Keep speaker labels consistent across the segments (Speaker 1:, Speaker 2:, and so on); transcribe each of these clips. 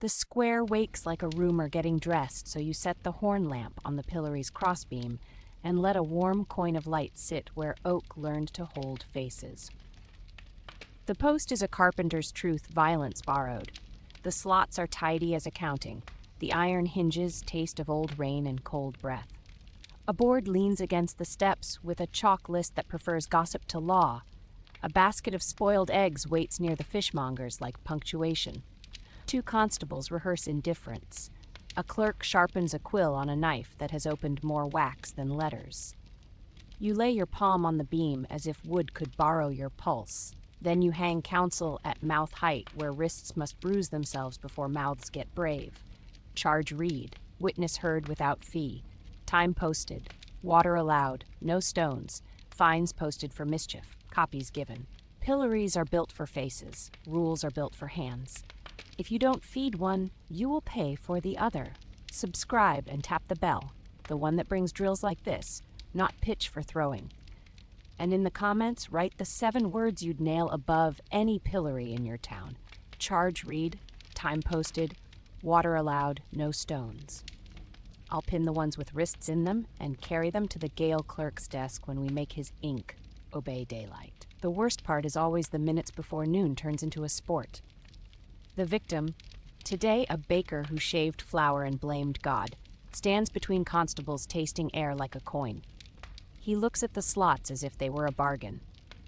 Speaker 1: The square wakes like a roomer getting dressed, so you set the horn lamp on the pillory's crossbeam and let a warm coin of light sit where oak learned to hold faces. The post is a carpenter's truth, violence borrowed. The slots are tidy as accounting. The iron hinges taste of old rain and cold breath. A board leans against the steps with a chalk list that prefers gossip to law. A basket of spoiled eggs waits near the fishmongers like punctuation. Two constables rehearse indifference. A clerk sharpens a quill on a knife that has opened more wax than letters. You lay your palm on the beam as if wood could borrow your pulse. Then you hang counsel at mouth height where wrists must bruise themselves before mouths get brave. Charge read, witness heard without fee. Time posted, water allowed, no stones, fines posted for mischief, copies given. Pilories are built for faces, rules are built for hands. If you don't feed one, you will pay for the other. Subscribe and tap the bell, the one that brings drills like this, not pitch for throwing. And in the comments, write the 7 words you'd nail above any pillory in your town. Charge read, time posted, water allowed, no stones. I'll pin the ones with wrists in them and carry them to the Gale clerk's desk when we make his ink obey daylight. The worst part is always the minutes before noon turns into a sport. The victim, today a baker who shaved flour and blamed God, stands between constables tasting air like a coin. He looks at the slots as if they were a bargain.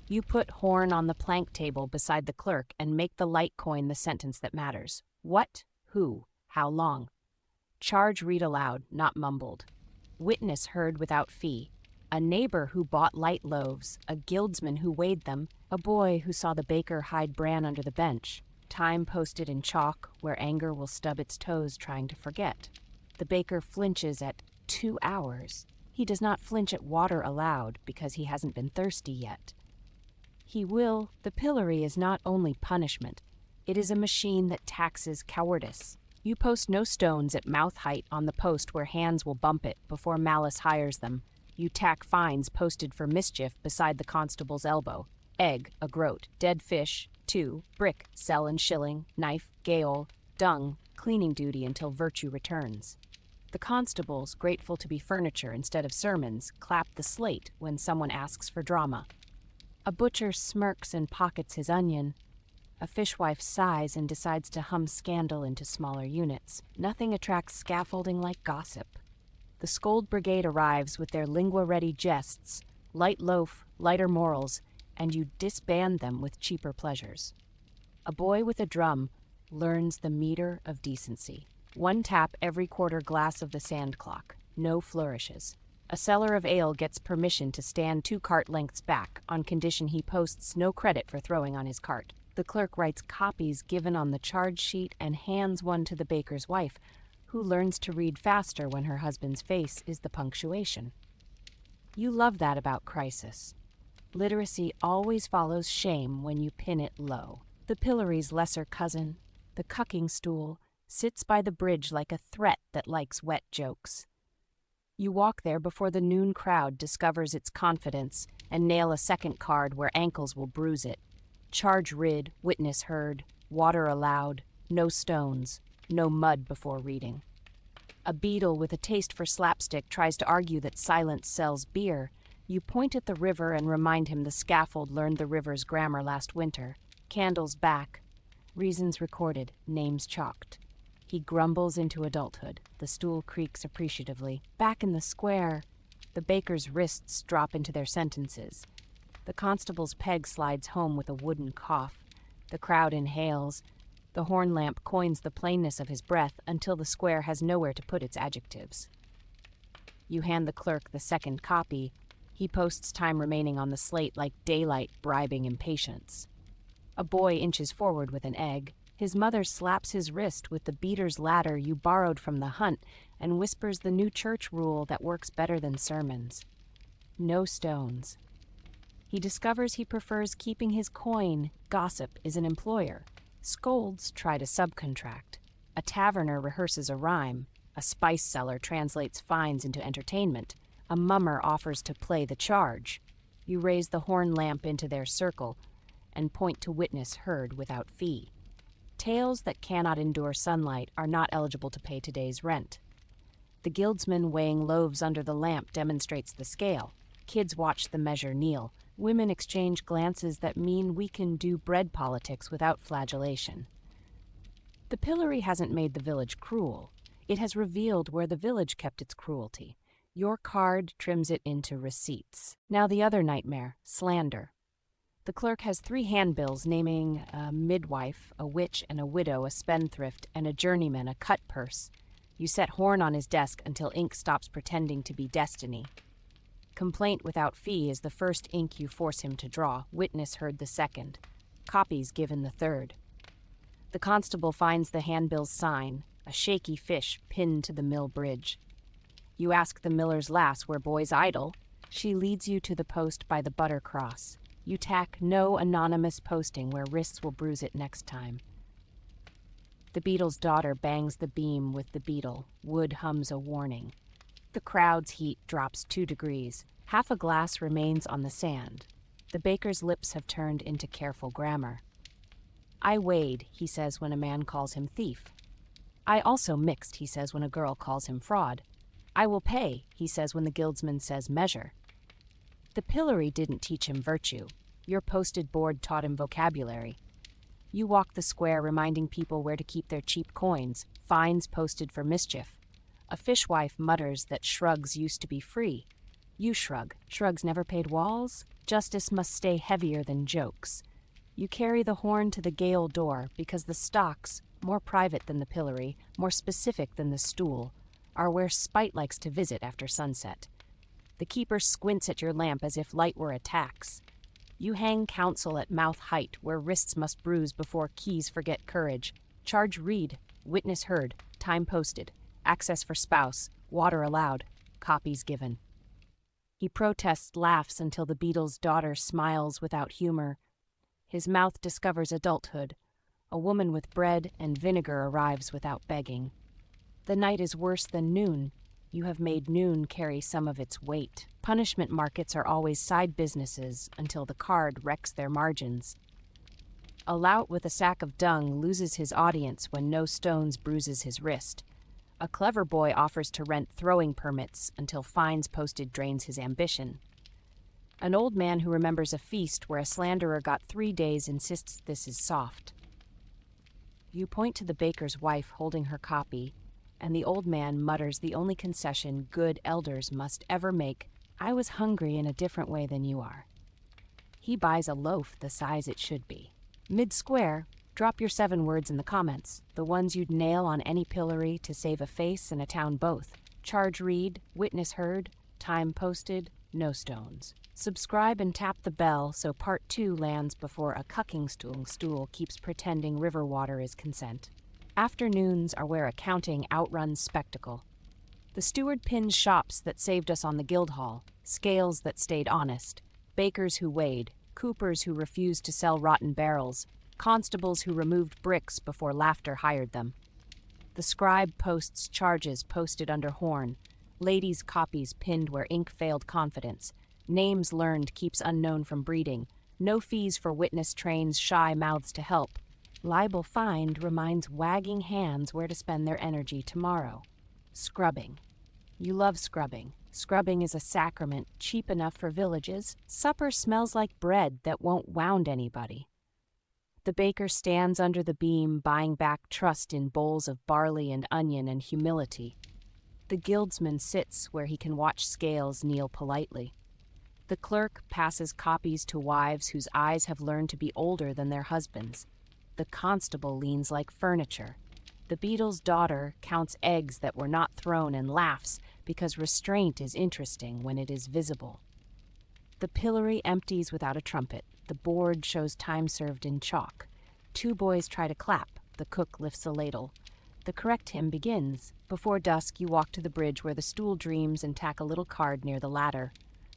Speaker 1: You put horn on the plank table beside the clerk and make the light coin the sentence that matters. What, who, how long? Charge read aloud, not mumbled. Witness heard without fee. A neighbor who bought light loaves, a guildsman who weighed them, a boy who saw the baker hide bran under the bench. Time posted in chalk where anger will stub its toes trying to forget. The baker flinches at 2 hours. He does not flinch at water allowed because he hasn't been thirsty yet. He will. The pillory is not only punishment. It is a machine that taxes cowardice. You post no stones at mouth height on the post where hands will bump it before malice hires them. You tack fines posted for mischief beside the constable's elbow. Egg, a groat. Dead fish, 2. Brick, sell and shilling. Knife, gale. Dung, cleaning duty until virtue returns. The constables, grateful to be furniture instead of sermons, clap the slate when someone asks for drama. A butcher smirks and pockets his onion. A fishwife sighs and decides to hum scandal into smaller units. Nothing attracts scaffolding like gossip. The scold brigade arrives with their lingua-ready jests, light loaf, lighter morals, and you disband them with cheaper pleasures. A boy with a drum learns the meter of decency. 1 tap every quarter glass of the sand clock. No flourishes. A seller of ale gets permission to stand 2 cart lengths back on condition he posts no credit for throwing on his cart. The clerk writes copies given on the charge sheet and hands one to the baker's wife, who learns to read faster when her husband's face is the punctuation. You love that about crisis. Literacy always follows shame when you pin it low. The pillory's lesser cousin, the cucking stool, sits by the bridge like a threat that likes wet jokes. You walk there before the noon crowd discovers its confidence and nail a second card where ankles will bruise it. Charge rid, witness heard, water allowed, no stones, no mud before reading. A beadle with a taste for slapstick tries to argue that silence sells beer. You point at the river and remind him the scaffold learned the river's grammar last winter. Candles back, reasons recorded, names chalked. He grumbles into adulthood. The stool creaks appreciatively. Back in the square, the baker's wrists drop into their sentences. The constable's peg slides home with a wooden cough. The crowd inhales. The horn lamp coins the plainness of his breath until the square has nowhere to put its adjectives. You hand the clerk the second copy. He posts time remaining on the slate like daylight bribing impatience. A boy inches forward with an egg. His mother slaps his wrist with the beater's ladder you borrowed from the hunt and whispers the new church rule that works better than sermons. No stones. He discovers he prefers keeping his coin. Gossip is an employer. Scolds try to subcontract. A taverner rehearses a rhyme. A spice seller translates fines into entertainment. A mummer offers to play the charge. You raise the horn lamp into their circle and point to witness heard without fee. Tales that cannot endure sunlight are not eligible to pay today's rent. The guildsman weighing loaves under the lamp demonstrates the scale. Kids watch the measure kneel. Women exchange glances that mean we can do bread politics without flagellation. The pillory hasn't made the village cruel. It has revealed where the village kept its cruelty. Your card trims it into receipts. Now the other nightmare, slander. The clerk has 3 handbills naming a midwife, a witch and a widow, a spendthrift, and a journeyman, a cut purse. You set horn on his desk until ink stops pretending to be destiny. Complaint without fee is the first ink you force him to draw. Witness heard the second. Copies given the third. The constable finds the handbill's sign, a shaky fish pinned to the mill bridge. You ask the miller's lass where boys idle. She leads you to the post by the butter cross. You tack no anonymous posting where wrists will bruise it next time. The beetle's daughter bangs the beam with the beetle. Wood hums a warning. The crowd's heat drops 2 degrees. Half a glass remains on the sand. The baker's lips have turned into careful grammar. I weighed, he says when a man calls him thief. I also mixed, he says when a girl calls him fraud. I will pay, he says when the guildsman says measure. The pillory didn't teach him virtue. Your posted board taught him vocabulary. You walk the square reminding people where to keep their cheap coins, fines posted for mischief. A fishwife mutters that shrugs used to be free. You shrug. Shrugs never paid walls? Justice must stay heavier than jokes. You carry the horn to the gale door because the stocks, more private than the pillory, more specific than the stool, are where spite likes to visit after sunset. The keeper squints at your lamp as if light were a tax. You hang counsel at mouth height where wrists must bruise before keys forget courage. Charge read, witness heard, time posted, access for spouse, water allowed, copies given. He protests, laughs until the beetle's daughter smiles without humor. His mouth discovers adulthood. A woman with bread and vinegar arrives without begging. The night is worse than noon. You have made noon carry some of its weight. Punishment markets are always side businesses until the card wrecks their margins. A lout with a sack of dung loses his audience when no stones bruises his wrist. A clever boy offers to rent throwing permits until fines posted drains his ambition. An old man who remembers a feast where a slanderer got 3 days insists this is soft. You point to the baker's wife holding her copy, and the old man mutters the only concession good elders must ever make. I was hungry in a different way than you are. He buys a loaf the size it should be. Mid-square, drop your 7 words in the comments, the ones you'd nail on any pillory to save a face and a town both. Charge read, witness heard, time posted, no stones. Subscribe and tap the bell so part 2 lands before a cucking stool keeps pretending river water is consent. Afternoons are where accounting outruns spectacle. The steward pins shops that saved us on the Guildhall, scales that stayed honest, bakers who weighed, coopers who refused to sell rotten barrels, constables who removed bricks before laughter hired them. The scribe posts charges posted under horn, ladies' copies pinned where ink failed confidence, names learned keeps unknown from breeding, no fees for witness trains shy mouths to help. Libel fined reminds wagging hands where to spend their energy tomorrow. Scrubbing. You love scrubbing. Scrubbing is a sacrament cheap enough for villages. Supper smells like bread that won't wound anybody. The baker stands under the beam buying back trust in bowls of barley and onion and humility. The guildsman sits where he can watch scales kneel politely. The clerk passes copies to wives whose eyes have learned to be older than their husbands. The constable leans like furniture. The beetle's daughter counts eggs that were not thrown and laughs because restraint is interesting when it is visible. The pillory empties without a trumpet. The board shows time served in chalk. 2 boys try to clap. The cook lifts a ladle. The correct hymn begins. Before dusk, you walk to the bridge where the stool dreams and tack a little card near the ladder.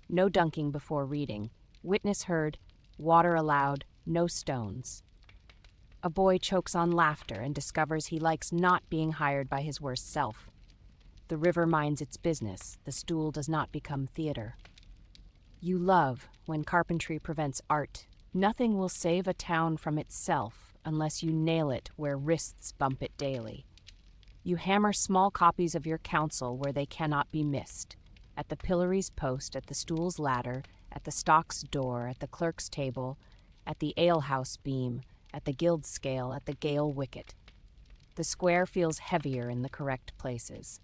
Speaker 1: No dunking before reading. Witness heard. Water allowed. No stones. A boy chokes on laughter and discovers he likes not being hired by his worst self. The river minds its business. The stool does not become theater. You love when carpentry prevents art. Nothing will save a town from itself unless you nail it where wrists bump it daily. You hammer small copies of your counsel where they cannot be missed. At the pillory's post, at the stool's ladder, at the stock's door, at the clerk's table, at the alehouse beam, at the guild scale, at the gale wicket. The square feels heavier in the correct places.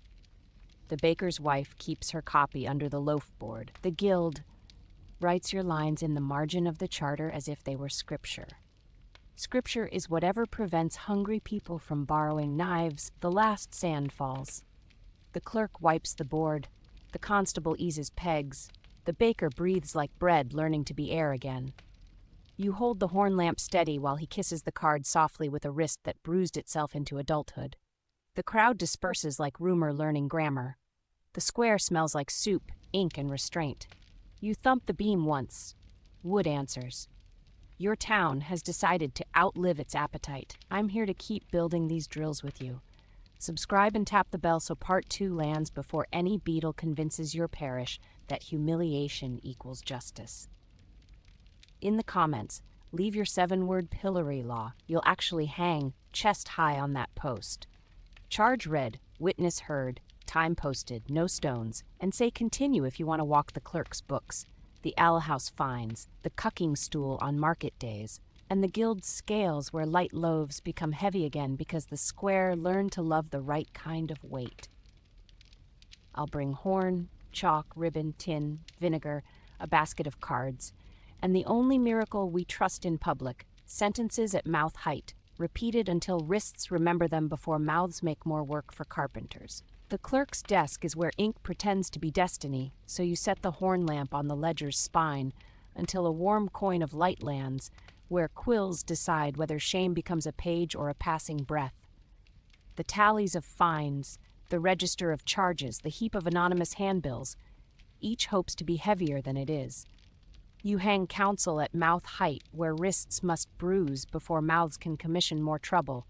Speaker 1: The baker's wife keeps her copy under the loaf board. The guild writes your lines in the margin of the charter as if they were scripture. Scripture is whatever prevents hungry people from borrowing knives. The last sand falls. The clerk wipes the board. The constable eases pegs. The baker breathes like bread, learning to be air again. You hold the horn lamp steady while he kisses the card softly with a wrist that bruised itself into adulthood. The crowd disperses like rumor learning grammar. The square smells like soup, ink, and restraint. You thump the beam once. Wood answers. Your town has decided to outlive its appetite. I'm here to keep building these drills with you. Subscribe and tap the bell so part 2 lands before any beetle convinces your parish that humiliation equals justice. In the comments, leave your 7-word pillory law. You'll actually hang chest high on that post. Charge read, witness heard, time posted, no stones, and say continue if you want to walk the clerk's books, the alehouse fines, the cucking stool on market days, and the guild scales where light loaves become heavy again because the square learned to love the right kind of weight. I'll bring horn, chalk, ribbon, tin, vinegar, a basket of cards, and the only miracle we trust in public, sentences at mouth height, repeated until wrists remember them before mouths make more work for carpenters. The clerk's desk is where ink pretends to be destiny, so you set the horn lamp on the ledger's spine until a warm coin of light lands, where quills decide whether shame becomes a page or a passing breath. The tallies of fines, the register of charges, the heap of anonymous handbills, each hopes to be heavier than it is. You hang counsel at mouth height, where wrists must bruise before mouths can commission more trouble.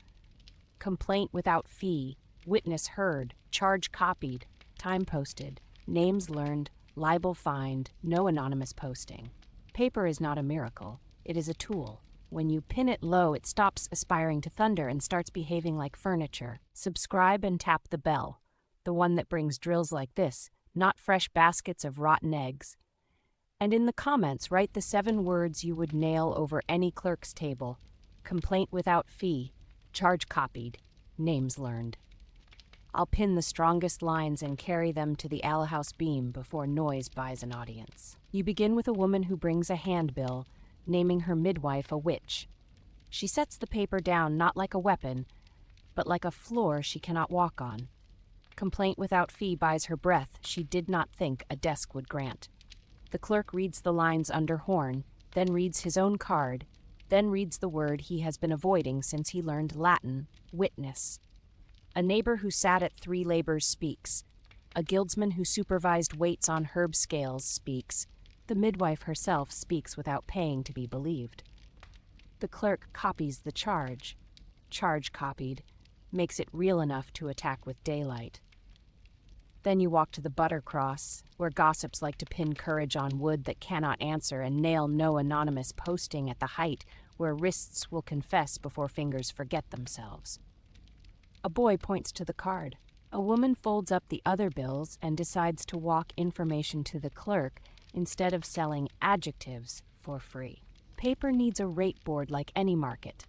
Speaker 1: Complaint without fee, witness heard, charge copied, time posted, names learned, libel fined, no anonymous posting. Paper is not a miracle, it is a tool. When you pin it low, it stops aspiring to thunder and starts behaving like furniture. Subscribe and tap the bell, the one that brings drills like this, not fresh baskets of rotten eggs. And in the comments, write the 7 words you would nail over any clerk's table. Complaint without fee, charge copied, names learned. I'll pin the strongest lines and carry them to the alehouse beam before noise buys an audience. You begin with a woman who brings a handbill, naming her midwife a witch. She sets the paper down not like a weapon, but like a floor she cannot walk on. Complaint without fee buys her breath she did not think a desk would grant. The clerk reads the lines under horn, then reads his own card, then reads the word he has been avoiding since he learned Latin, witness. A neighbor who sat at 3 labors speaks. A guildsman who supervised weights on herb scales speaks. The midwife herself speaks without paying to be believed. The clerk copies the charge copied, makes it real enough to attack with daylight. Then you walk to the butter cross, where gossips like to pin courage on wood that cannot answer and nail no anonymous posting at the height where wrists will confess before fingers forget themselves. A boy points to the card. A woman folds up the other bills and decides to walk information to the clerk instead of selling adjectives for free. Paper needs a rate board like any market.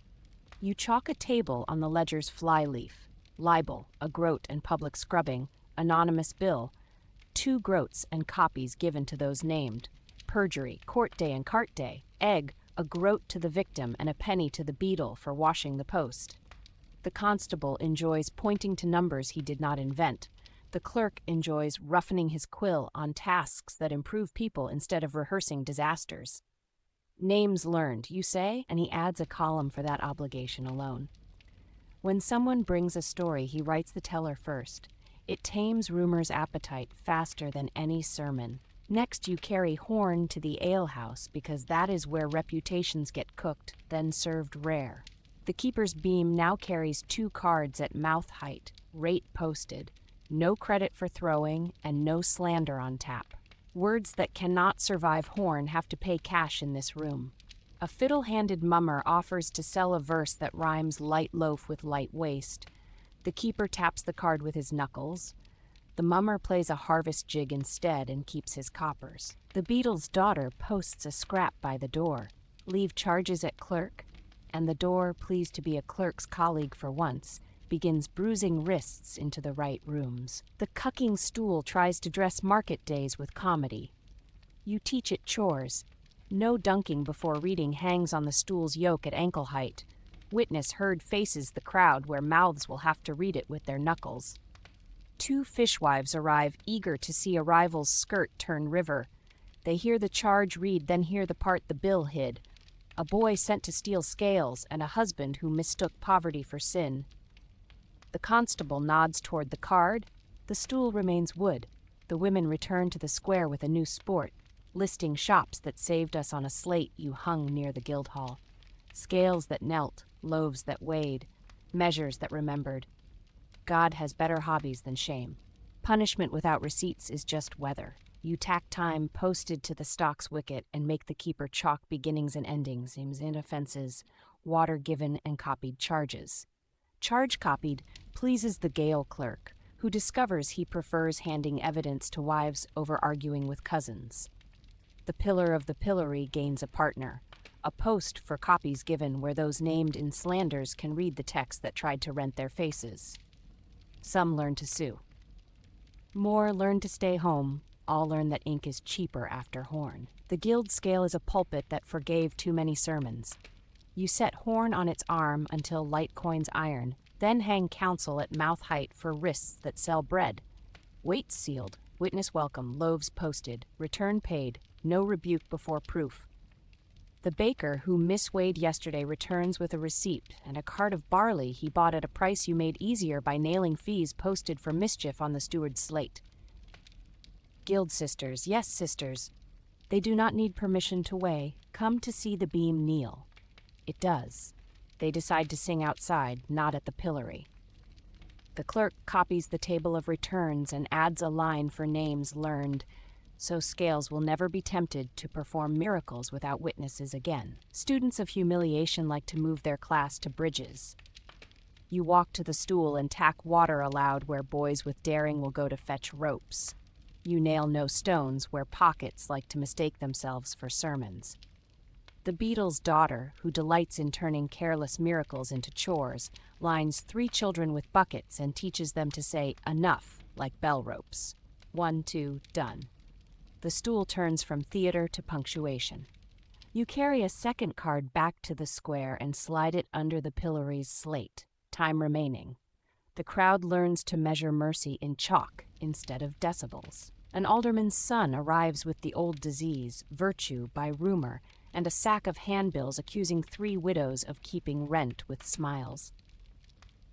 Speaker 1: You chalk a table on the ledger's flyleaf. Libel, a groat and public scrubbing, anonymous bill, 2 groats and copies given to those named. Perjury, court day and cart day. Egg, a groat to the victim and a penny to the beadle for washing the post. The constable enjoys pointing to numbers he did not invent. The clerk enjoys roughening his quill on tasks that improve people instead of rehearsing disasters. Names learned, you say, and he adds a column for that obligation alone. When someone brings a story, he writes the teller first. It tames rumor's appetite faster than any sermon. Next, you carry horn to the alehouse because that is where reputations get cooked, then served rare. The keeper's beam now carries 2 cards at mouth height, rate posted, no credit for throwing, and no slander on tap. Words that cannot survive horn have to pay cash in this room. A fiddle-handed mummer offers to sell a verse that rhymes light loaf with light waist. The keeper taps the card with his knuckles. The mummer plays a harvest jig instead and keeps his coppers. The beadle's daughter posts a scrap by the door. Leave charges at clerk, and the door, pleased to be a clerk's colleague for once, begins bruising wrists into the right rooms. The cucking stool tries to dress market days with comedy. You teach it chores. No dunking before reading hangs on the stool's yoke at ankle height. Witness heard faces the crowd where mouths will have to read it with their knuckles. Two fishwives arrive, eager to see a rival's skirt turn river. They hear the charge read, then hear the part the bill hid. A boy sent to steal scales, and a husband who mistook poverty for sin. The constable nods toward the card. The stool remains wood. The women return to the square with a new sport, listing shops that saved us on a slate you hung near the Guildhall. Scales that knelt, loaves that weighed, measures that remembered. God has better hobbies than shame. Punishment without receipts is just weather. You tack time posted to the stock's wicket and make the keeper chalk beginnings and endings, names and offenses, water given and copied charges. Charge copied pleases the gaol clerk, who discovers he prefers handing evidence to wives over arguing with cousins. The pillar of the pillory gains a partner, a post for copies given where those named in slanders can read the text that tried to rent their faces. Some learn to sue. More learn to stay home. All learn that ink is cheaper after horn. The guild scale is a pulpit that forgave too many sermons. You set horn on its arm until light coins iron, then hang counsel at mouth height for wrists that sell bread. Weights sealed, witness welcome, loaves posted, return paid, no rebuke before proof. The baker who misweighed yesterday returns with a receipt and a cart of barley he bought at a price you made easier by nailing fees posted for mischief on the steward's slate. Guild sisters, yes sisters, they do not need permission to weigh, come to see the beam kneel. It does. They decide to sing outside, not at the pillory. The clerk copies the table of returns and adds a line for names learned, so scales will never be tempted to perform miracles without witnesses again. Students of humiliation like to move their class to bridges. You walk to the stool and tack water aloud where boys with daring will go to fetch ropes. You nail no stones where pockets like to mistake themselves for sermons. The beadle's daughter, who delights in turning careless miracles into chores, lines 3 children with buckets and teaches them to say enough like bell ropes. 1, 2, done. The stool turns from theater to punctuation. You carry a second card back to the square and slide it under the pillory's slate, time remaining. The crowd learns to measure mercy in chalk instead of decibels. An alderman's son arrives with the old disease, virtue by rumor, and a sack of handbills accusing 3 widows of keeping rent with smiles.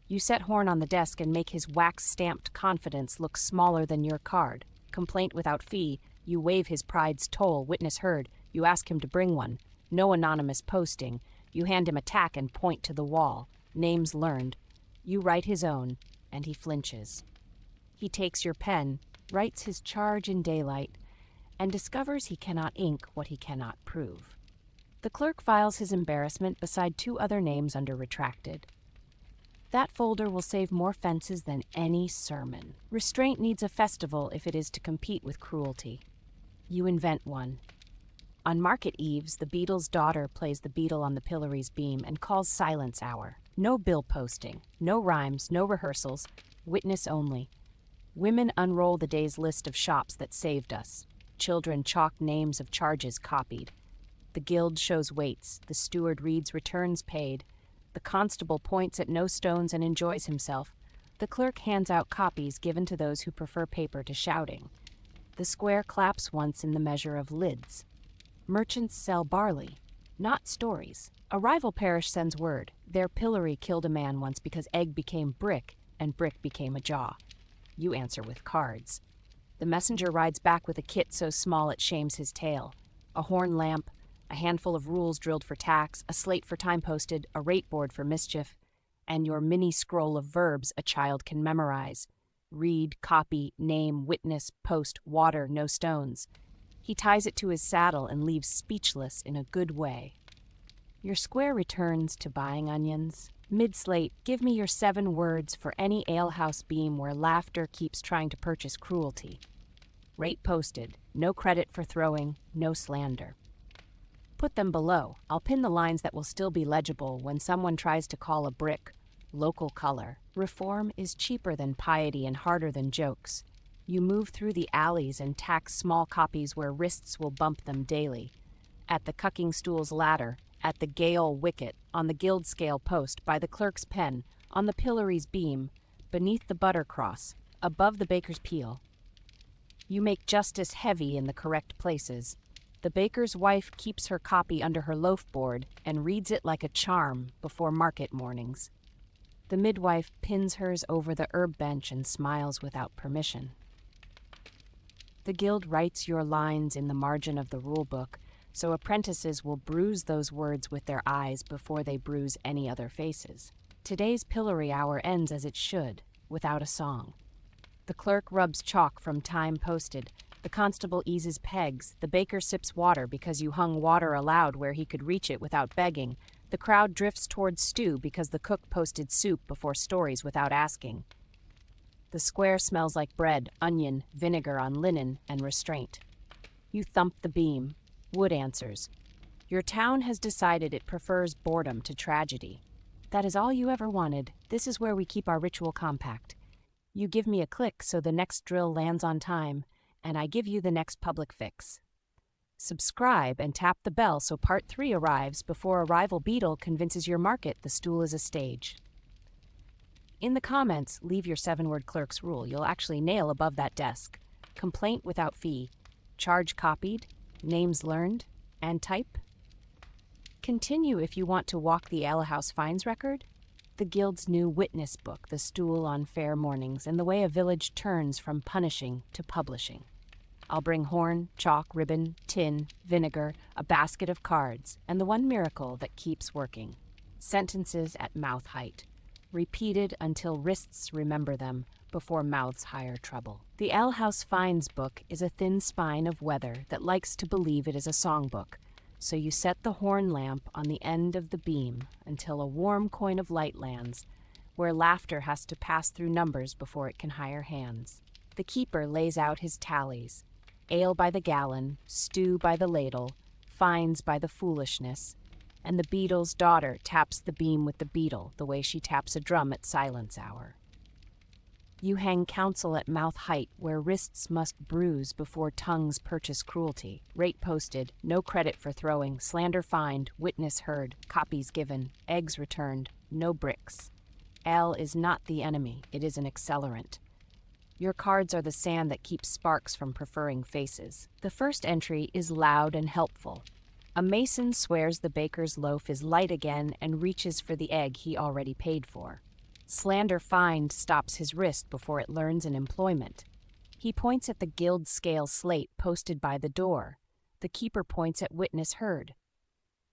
Speaker 1: You set horn on the desk and make his wax-stamped confidence look smaller than your card. Complaint without fee. You waive his pride's toll, witness heard. You ask him to bring one. No anonymous posting. You hand him a tack and point to the wall. Names learned. You write his own, and he flinches. He takes your pen, writes his charge in daylight, and discovers he cannot ink what he cannot prove. The clerk files his embarrassment beside 2 other names under retracted. That folder will save more fences than any sermon. Restraint needs a festival if it is to compete with cruelty. You invent one. On market eves, the beadle's daughter plays the beadle on the pillory's beam and calls silence hour. No bill posting, no rhymes, no rehearsals, witness only. Women unroll the day's list of shops that saved us. Children chalk names of charges copied. The guild shows weights, the steward reads returns paid. The constable points at no stones and enjoys himself. The clerk hands out copies given to those who prefer paper to shouting. The square claps once in the measure of lids. Merchants sell barley, not stories. A rival parish sends word. Their pillory killed a man once because egg became brick and brick became a jaw. You answer with cards. The messenger rides back with a kit so small it shames his tail. A horn lamp, a handful of rules drilled for tax, a slate for time posted, a rate board for mischief, and your mini scroll of verbs a child can memorize. Read, copy, name, witness, post, water, no stones. He ties it to his saddle and leaves speechless in a good way. Your square returns to buying onions. Mid-slate, give me your 7 words for any alehouse beam where laughter keeps trying to purchase cruelty. Rate posted. No credit for throwing, no slander. Put them below. I'll pin the lines that will still be legible when someone tries to call a brick local color. Reform is cheaper than piety and harder than jokes. You move through the alleys and tax small copies where wrists will bump them daily. At the cucking stool's ladder, at the gale wicket, on the guild scale post, by the clerk's pen, on the pillory's beam, beneath the butter cross, above the baker's peel. You make justice heavy in the correct places. The baker's wife keeps her copy under her loaf board and reads it like a charm before market mornings. The midwife pins hers over the herb bench and smiles without permission. The guild writes your lines in the margin of the rule book, so apprentices will bruise those words with their eyes before they bruise any other faces. Today's pillory hour ends as it should, without a song. The clerk rubs chalk from time posted, the constable eases pegs, the baker sips water because you hung water aloud where he could reach it without begging, the crowd drifts towards stew because the cook posted soup before stories without asking. The square smells like bread, onion, vinegar on linen, and restraint. You thump the beam. Wood answers. Your town has decided it prefers boredom to tragedy. That is all you ever wanted. This is where we keep our ritual compact. You give me a click so the next drill lands on time, and I give you the next public fix. Subscribe and tap the bell so part 3 arrives before a rival beetle convinces your market the stool is a stage. In the comments, leave your 7-word clerk's rule. You'll actually nail above that desk. Complaint without fee. Charge copied. Names learned, and type. Continue if you want to walk the alehouse fines record. The guild's new witness book, The Stool on Fair Mornings, and the way a village turns from punishing to publishing. I'll bring horn, chalk, ribbon, tin, vinegar, a basket of cards, and the one miracle that keeps working. Sentences at mouth height, repeated until wrists remember them, before mouths hire trouble. The alehouse fines book is a thin spine of weather that likes to believe it is a songbook, so you set the horn lamp on the end of the beam until a warm coin of light lands, where laughter has to pass through numbers before it can hire hands. The keeper lays out his tallies, ale by the gallon, stew by the ladle, fines by the foolishness, and the beetle's daughter taps the beam with the beetle the way she taps a drum at silence hour. You hang counsel at mouth height where wrists must bruise before tongues purchase cruelty. Rate posted, no credit for throwing, slander fined, witness heard, copies given, eggs returned, no bricks. Ale is not the enemy, it is an accelerant. Your cards are the sand that keeps sparks from preferring faces. The first entry is loud and helpful. A mason swears the baker's loaf is light again and reaches for the egg he already paid for. Slander fined stops his wrist before it learns an employment. He points at the guild scale slate posted by the door. The keeper points at witness heard.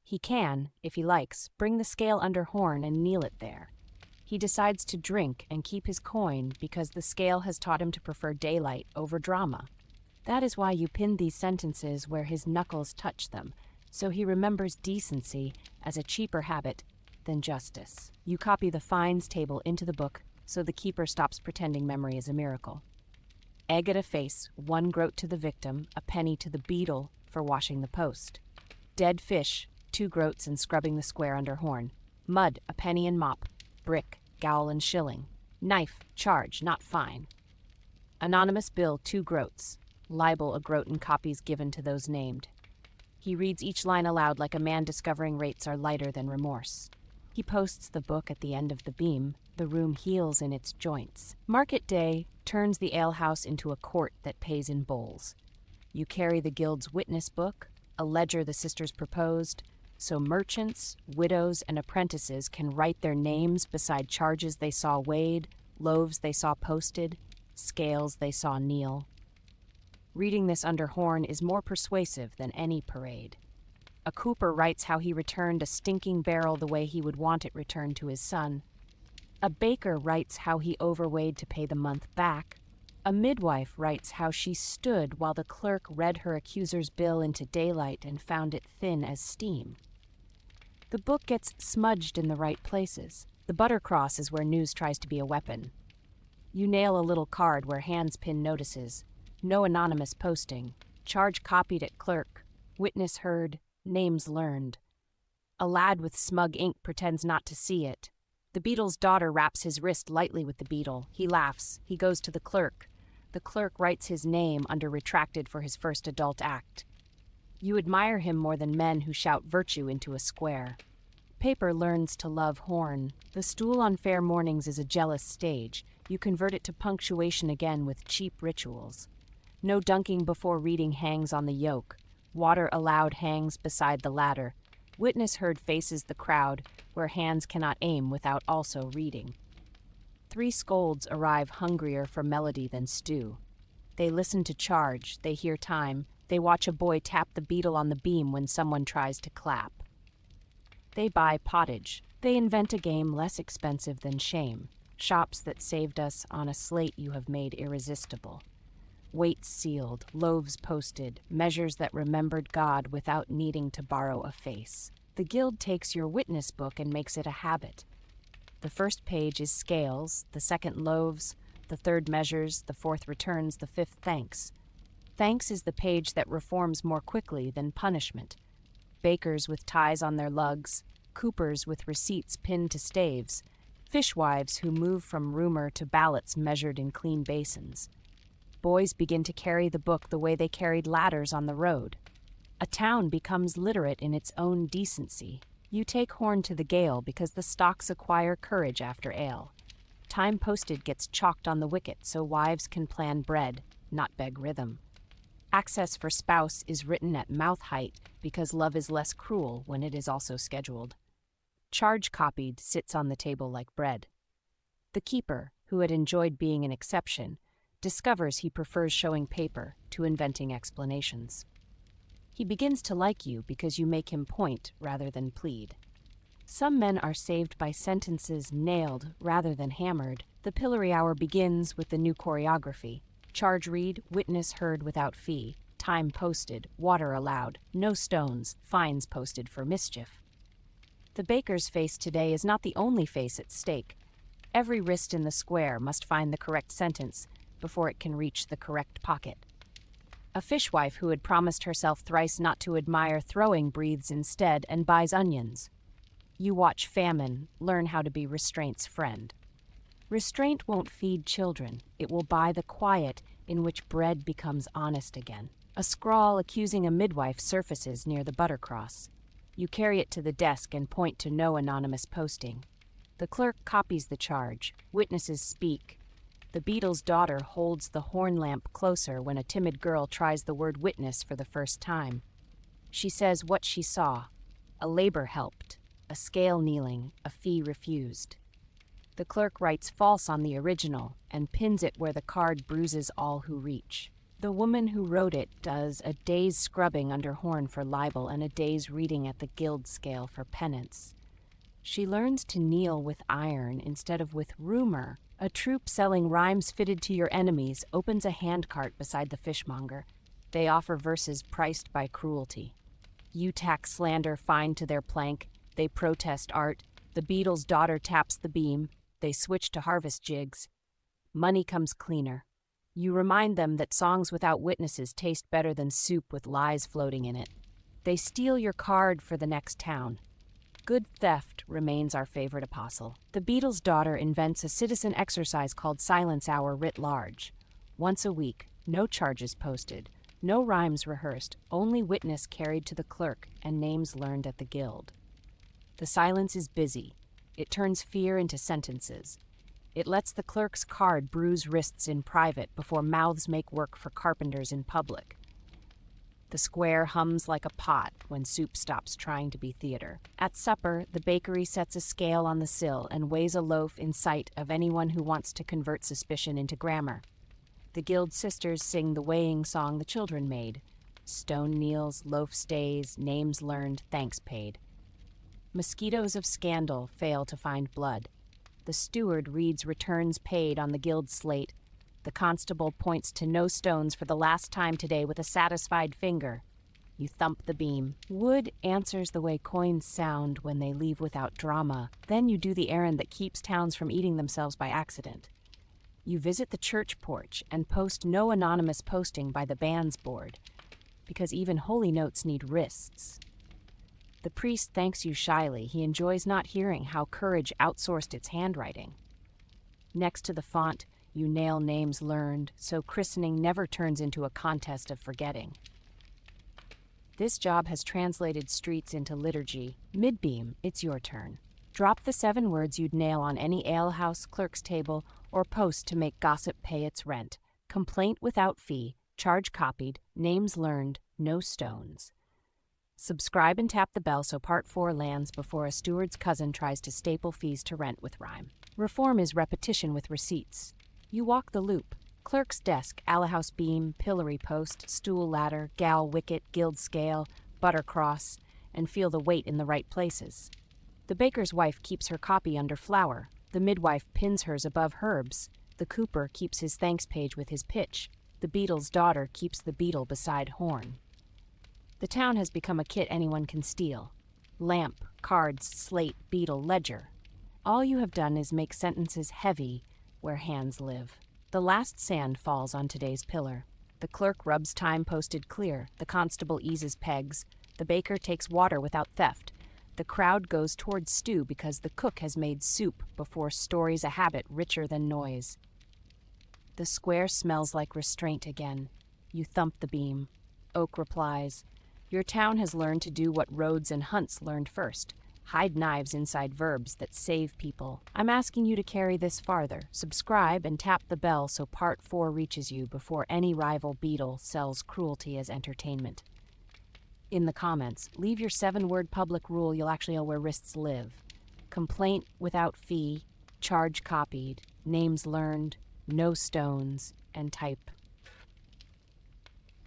Speaker 1: He can, if he likes, bring the scale under horn and kneel it there. He decides to drink and keep his coin because the scale has taught him to prefer daylight over drama. That is why you pin these sentences where his knuckles touch them, so he remembers decency as a cheaper habit than justice. You copy the fines table into the book so the keeper stops pretending memory is a miracle. Egg at a face, 1 groat to the victim, a penny to the beetle for washing the post. Dead fish, 2 groats and scrubbing the square under horn. Mud, a penny and mop. Brick, gowl and shilling. Knife, charge, not fine. Anonymous bill, 2 groats. Libel, a groat and copies given to those named. He reads each line aloud like a man discovering rates are lighter than remorse. He posts the book at the end of the beam. The room heals in its joints. Market day turns the alehouse into a court that pays in bowls. You carry the guild's witness book, a ledger the sisters proposed, so merchants, widows, and apprentices can write their names beside charges they saw weighed, loaves they saw posted, scales they saw kneel. Reading this under horn is more persuasive than any parade. A cooper writes how he returned a stinking barrel the way he would want it returned to his son. A baker writes how he overweighed to pay the month back. A midwife writes how she stood while the clerk read her accuser's bill into daylight and found it thin as steam. The book gets smudged in the right places. The buttercross is where news tries to be a weapon. You nail a little card where hands pin notices. No anonymous posting. Charge copied at clerk. Witness heard. Names learned. A lad with smug ink pretends not to see it. The beetle's daughter wraps his wrist lightly with the beetle. He laughs. He goes to the clerk. The clerk writes his name under retracted for his first adult act. You admire him more than men who shout virtue into a square. Paper learns to love horn. The stool on fair mornings is a jealous stage. You convert it to punctuation again with cheap rituals. No dunking before reading hangs on the yoke. Water allowed hangs beside the ladder. Witness heard faces the crowd, where hands cannot aim without also reading. 3 scolds arrive hungrier for melody than stew. They listen to charge, they hear time, they watch a boy tap the beetle on the beam when someone tries to clap. They buy pottage. They invent a game less expensive than shame. Shops that saved us on a slate you have made irresistible. Weights sealed, loaves posted, measures that remembered God without needing to borrow a face. The guild takes your witness book and makes it a habit. The first page is scales, the second loaves, the third measures, the fourth returns, the fifth thanks. Thanks is the page that reforms more quickly than punishment. Bakers with ties on their lugs, coopers with receipts pinned to staves, fishwives who move from rumor to ballots measured in clean basins. Boys begin to carry the book the way they carried ladders on the road. A town becomes literate in its own decency. You take horn to the gale because the stocks acquire courage after ale. Time posted gets chalked on the wicket so wives can plan bread, not beg rhythm. Access for spouse is written at mouth height because love is less cruel when it is also scheduled. Charge copied sits on the table like bread. The keeper, who had enjoyed being an exception, discovers he prefers showing paper to inventing explanations. He begins to like you because you make him point rather than plead. Some men are saved by sentences nailed rather than hammered. The pillory hour begins with the new choreography. Charge read, witness heard without fee, time posted, water allowed, no stones, fines posted for mischief. The baker's face today is not the only face at stake. Every wrist in the square must find the correct sentence before it can reach the correct pocket. A fishwife who had promised herself thrice not to admire throwing breathes instead and buys onions. You watch famine, learn how to be restraint's friend. Restraint won't feed children. It will buy the quiet in which bread becomes honest again. A scrawl accusing a midwife surfaces near the buttercross. You carry it to the desk and point to no anonymous posting. The clerk copies the charge. Witnesses speak. The beetle's daughter holds the horn lamp closer when a timid girl tries the word witness for the first time. She says what she saw. A labor helped, a scale kneeling, a fee refused. The clerk writes false on the original and pins it where the card bruises all who reach. The woman who wrote it does a day's scrubbing under horn for libel and a day's reading at the guild scale for penance. She learns to kneel with iron instead of with rumor. A troupe selling rhymes fitted to your enemies opens a handcart beside the fishmonger. They offer verses priced by cruelty. You tack slander fine to their plank. They protest art. The beetle's daughter taps the beam. They switch to harvest jigs. Money comes cleaner. You remind them that songs without witnesses taste better than soup with lies floating in it. They steal your card for the next town. Good theft remains our favorite apostle. The beetle's daughter invents a citizen exercise called Silence Hour writ large. Once a week, no charges posted, no rhymes rehearsed, only witness carried to the clerk and names learned at the guild. The silence is busy. It turns fear into sentences. It lets the clerk's card bruise wrists in private before mouths make work for carpenters in public. The square hums like a pot when soup stops trying to be theater. At supper, the bakery sets a scale on the sill and weighs a loaf in sight of anyone who wants to convert suspicion into grammar. The guild sisters sing the weighing song the children made. Stone kneels, loaf stays, names learned, thanks paid. Mosquitoes of scandal fail to find blood. The steward reads returns paid on the guild slate. The constable points to no stones for the last time today with a satisfied finger. You thump the beam. Wood answers the way coins sound when they leave without drama. Then you do the errand that keeps towns from eating themselves by accident. You visit the church porch and post no anonymous posting by the band's board, because even holy notes need wrists. The priest thanks you shyly. He enjoys not hearing how courage outsourced its handwriting. Next to the font, you nail names learned, so christening never turns into a contest of forgetting. This job has translated streets into liturgy. Mid-beam, it's your turn. Drop the 7 words you'd nail on any alehouse, clerk's table, or post to make gossip pay its rent. Complaint without fee, charge copied, names learned, no stones. Subscribe and tap the bell so part 4 lands before a steward's cousin tries to staple fees to rent with rhyme. Reform is repetition with receipts. You walk the loop. Clerk's desk, alehouse beam, pillory post, stool ladder, gal wicket, gild scale, butter cross, and feel the weight in the right places. The baker's wife keeps her copy under flour. The midwife pins hers above herbs. The cooper keeps his thanks page with his pitch. The beetle's daughter keeps the beetle beside horn. The town has become a kit anyone can steal. Lamp, cards, slate, beetle, ledger. All you have done is make sentences heavy where hands live. The last sand falls on today's pillar. The clerk rubs time posted clear. The constable eases pegs. The baker takes water without theft. The crowd goes towards stew because the cook has made soup before story's a habit richer than noise. The square smells like restraint again. You thump the beam. Oak replies, your town has learned to do what Rhodes and Hunts learned first. Hide knives inside verbs that save people. I'm asking you to carry this farther. Subscribe and tap the bell so part 4 reaches you before any rival beetle sells cruelty as entertainment. In the comments, leave your 7-word public rule you'll actually know where wrists live. Complaint without fee, charge copied, names learned, no stones, and type.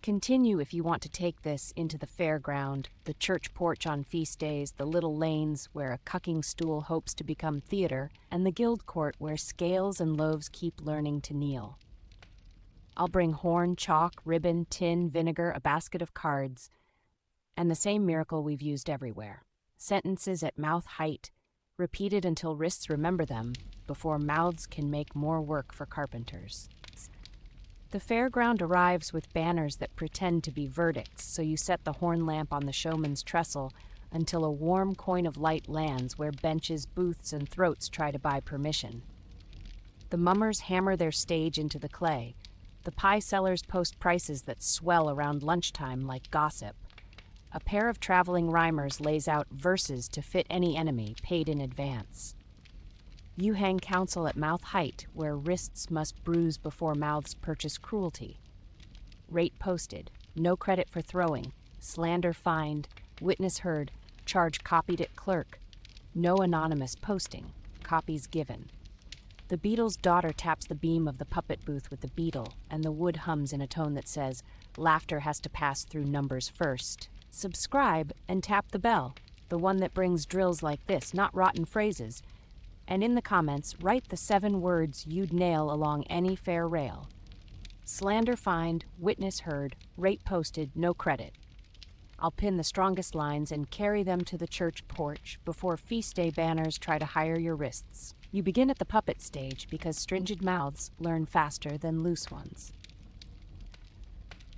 Speaker 1: Continue if you want to take this into the fairground, the church porch on feast days, the little lanes where a cucking stool hopes to become theater, and the guild court where scales and loaves keep learning to kneel. I'll bring horn, chalk, ribbon, tin, vinegar, a basket of cards, and the same miracle we've used everywhere. Sentences at mouth height, repeated until wrists remember them, before mouths can make more work for carpenters. The fairground arrives with banners that pretend to be verdicts, so you set the horn lamp on the showman's trestle until a warm coin of light lands where benches, booths, and throats try to buy permission. The mummers hammer their stage into the clay. The pie sellers post prices that swell around lunchtime like gossip. A pair of traveling rhymers lays out verses to fit any enemy, paid in advance. You hang counsel at mouth height, where wrists must bruise before mouths purchase cruelty. Rate posted, no credit for throwing, slander fined, witness heard, charge copied at clerk, no anonymous posting, copies given. The beetle's daughter taps the beam of the puppet booth with the beetle, and the wood hums in a tone that says, laughter has to pass through numbers first. Subscribe and tap the bell, the one that brings drills like this, not rotten phrases. And in the comments, write the 7 words you'd nail along any fair rail. Slander fined, witness heard, rate posted, no credit. I'll pin the strongest lines and carry them to the church porch before feast day banners try to hire your wrists. You begin at the puppet stage because stringent mouths learn faster than loose ones.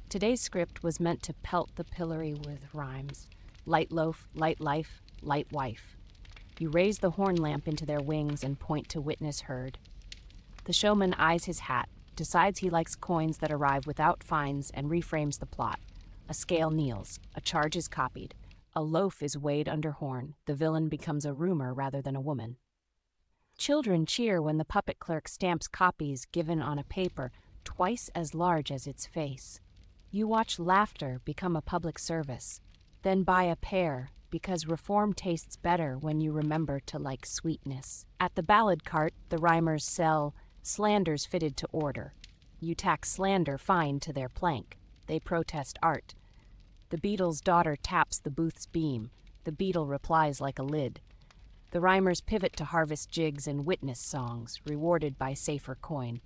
Speaker 1: Today's script was meant to pelt the pillory with rhymes. Light loaf, light life, light wife. You raise the horn lamp into their wings and point to witness heard. The showman eyes his hat, decides he likes coins that arrive without fines, and reframes the plot. A scale kneels, a charge is copied, a loaf is weighed under horn, the villain becomes a rumor rather than a woman. Children cheer when the puppet clerk stamps copies given on a paper twice as large as its face. You watch laughter become a public service, then buy a pair, because reform tastes better when you remember to like sweetness. At the ballad cart, the rhymers sell slanders fitted to order. You tack slander fine to their plank. They protest art. The beetle's daughter taps the booth's beam. The beetle replies like a lid. The rhymers pivot to harvest jigs and witness songs, rewarded by safer coin.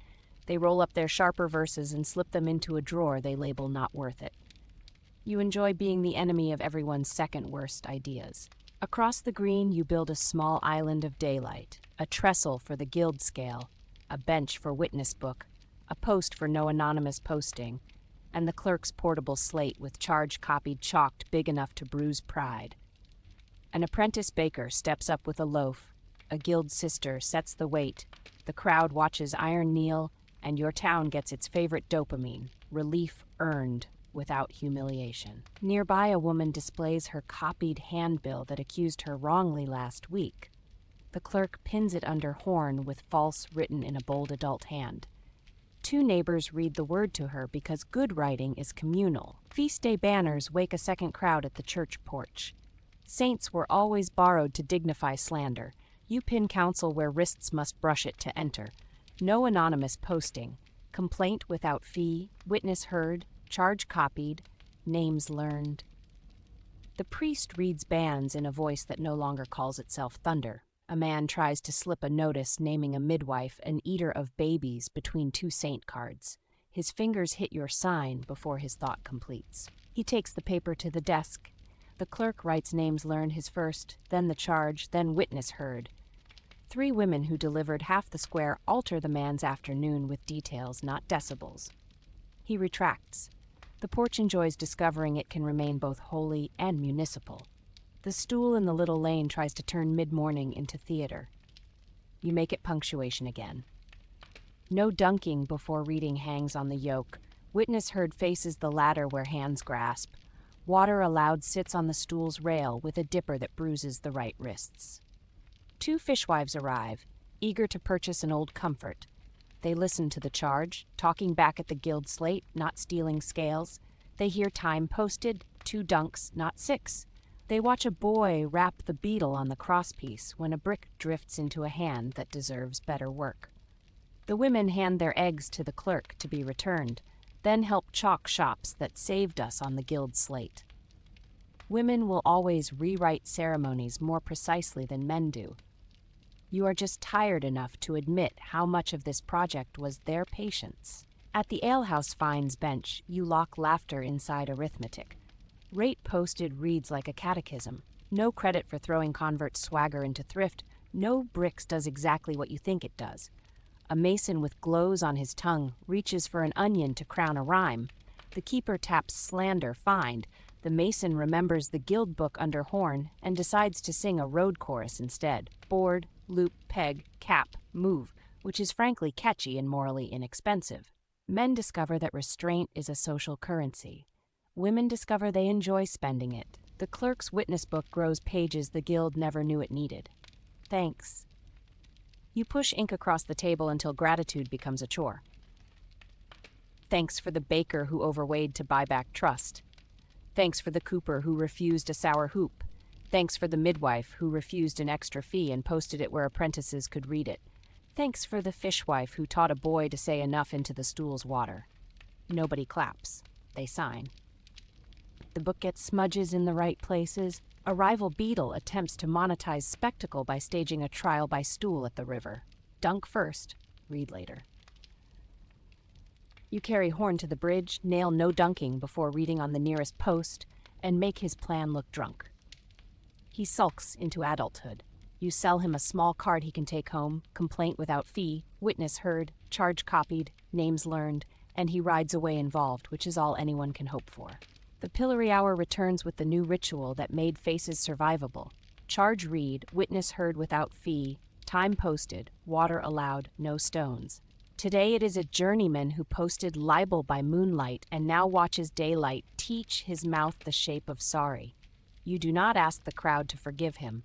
Speaker 1: They roll up their sharper verses and slip them into a drawer they label not worth it. You enjoy being the enemy of everyone's second-worst ideas. Across the green, you build a small island of daylight, a trestle for the guild scale, a bench for witness book, a post for no anonymous posting, and the clerk's portable slate with charge copied chalked big enough to bruise pride. An apprentice baker steps up with a loaf, a guild sister sets the weight, the crowd watches iron kneel, and your town gets its favorite dopamine, relief earned without humiliation. Nearby, a woman displays her copied handbill that accused her wrongly last week. The clerk pins it under horn with false written in a bold adult hand. Two neighbors read the word to her because good writing is communal. Feast day banners wake a second crowd at the church porch. Saints were always borrowed to dignify slander. You pin counsel where wrists must brush it to enter. No anonymous posting. Complaint without fee, witness heard, charge copied, names learned. The priest reads bans in a voice that no longer calls itself thunder. A man tries to slip a notice naming a midwife an eater of babies between two saint cards. His fingers hit your sign before his thought completes. He takes the paper to the desk. The clerk writes names learned his first, then the charge, then witness heard. 3 women who delivered half the square alter the man's afternoon with details, not decibels. He retracts. The porch enjoys discovering it can remain both holy and municipal. The stool in the little lane tries to turn mid-morning into theater. You make it punctuation again. No dunking before reading hangs on the yoke. Witness heard faces the ladder where hands grasp. Water allowed sits on the stool's rail with a dipper that bruises the right wrists. 2 fishwives arrive, eager to purchase an old comfort. They listen to the charge, talking back at the guild slate, not stealing scales. They hear time posted, 2 dunks, not 6. They watch a boy rap the beetle on the crosspiece when a brick drifts into a hand that deserves better work. The women hand their eggs to the clerk to be returned, then help chalk shops that saved us on the guild slate. Women will always rewrite ceremonies more precisely than men do. You are just tired enough to admit how much of this project was their patience. At the alehouse fines bench, you lock laughter inside arithmetic. Rate posted reads like a catechism. No credit for throwing converts' swagger into thrift. No bricks does exactly what you think it does. A mason with glows on his tongue reaches for an onion to crown a rhyme. The keeper taps slander fined. The mason remembers the guild book under horn and decides to sing a road chorus instead. Board, loop, peg, cap, move, which is frankly catchy and morally inexpensive. Men discover that restraint is a social currency. Women discover they enjoy spending it. The clerk's witness book grows pages the guild never knew it needed. Thanks. You push ink across the table until gratitude becomes a chore. Thanks for the baker who overweighed to buy back trust. Thanks for the cooper who refused a sour hoop. Thanks for the midwife who refused an extra fee and posted it where apprentices could read it. Thanks for the fishwife who taught a boy to say enough into the stool's water. Nobody claps. They sign. The book gets smudges in the right places. A rival beadle attempts to monetize spectacle by staging a trial by stool at the river. Dunk first, read later. You carry Horn to the bridge, nail no dunking before reading on the nearest post, and make his plan look drunk. He sulks into adulthood. You sell him a small card he can take home, complaint without fee, witness heard, charge copied, names learned, and he rides away involved, which is all anyone can hope for. The Pillory Hour returns with the new ritual that made faces survivable. Charge read, witness heard without fee, time posted, water allowed, no stones. Today it is a journeyman who posted libel by moonlight and now watches daylight teach his mouth the shape of sorry. You do not ask the crowd to forgive him.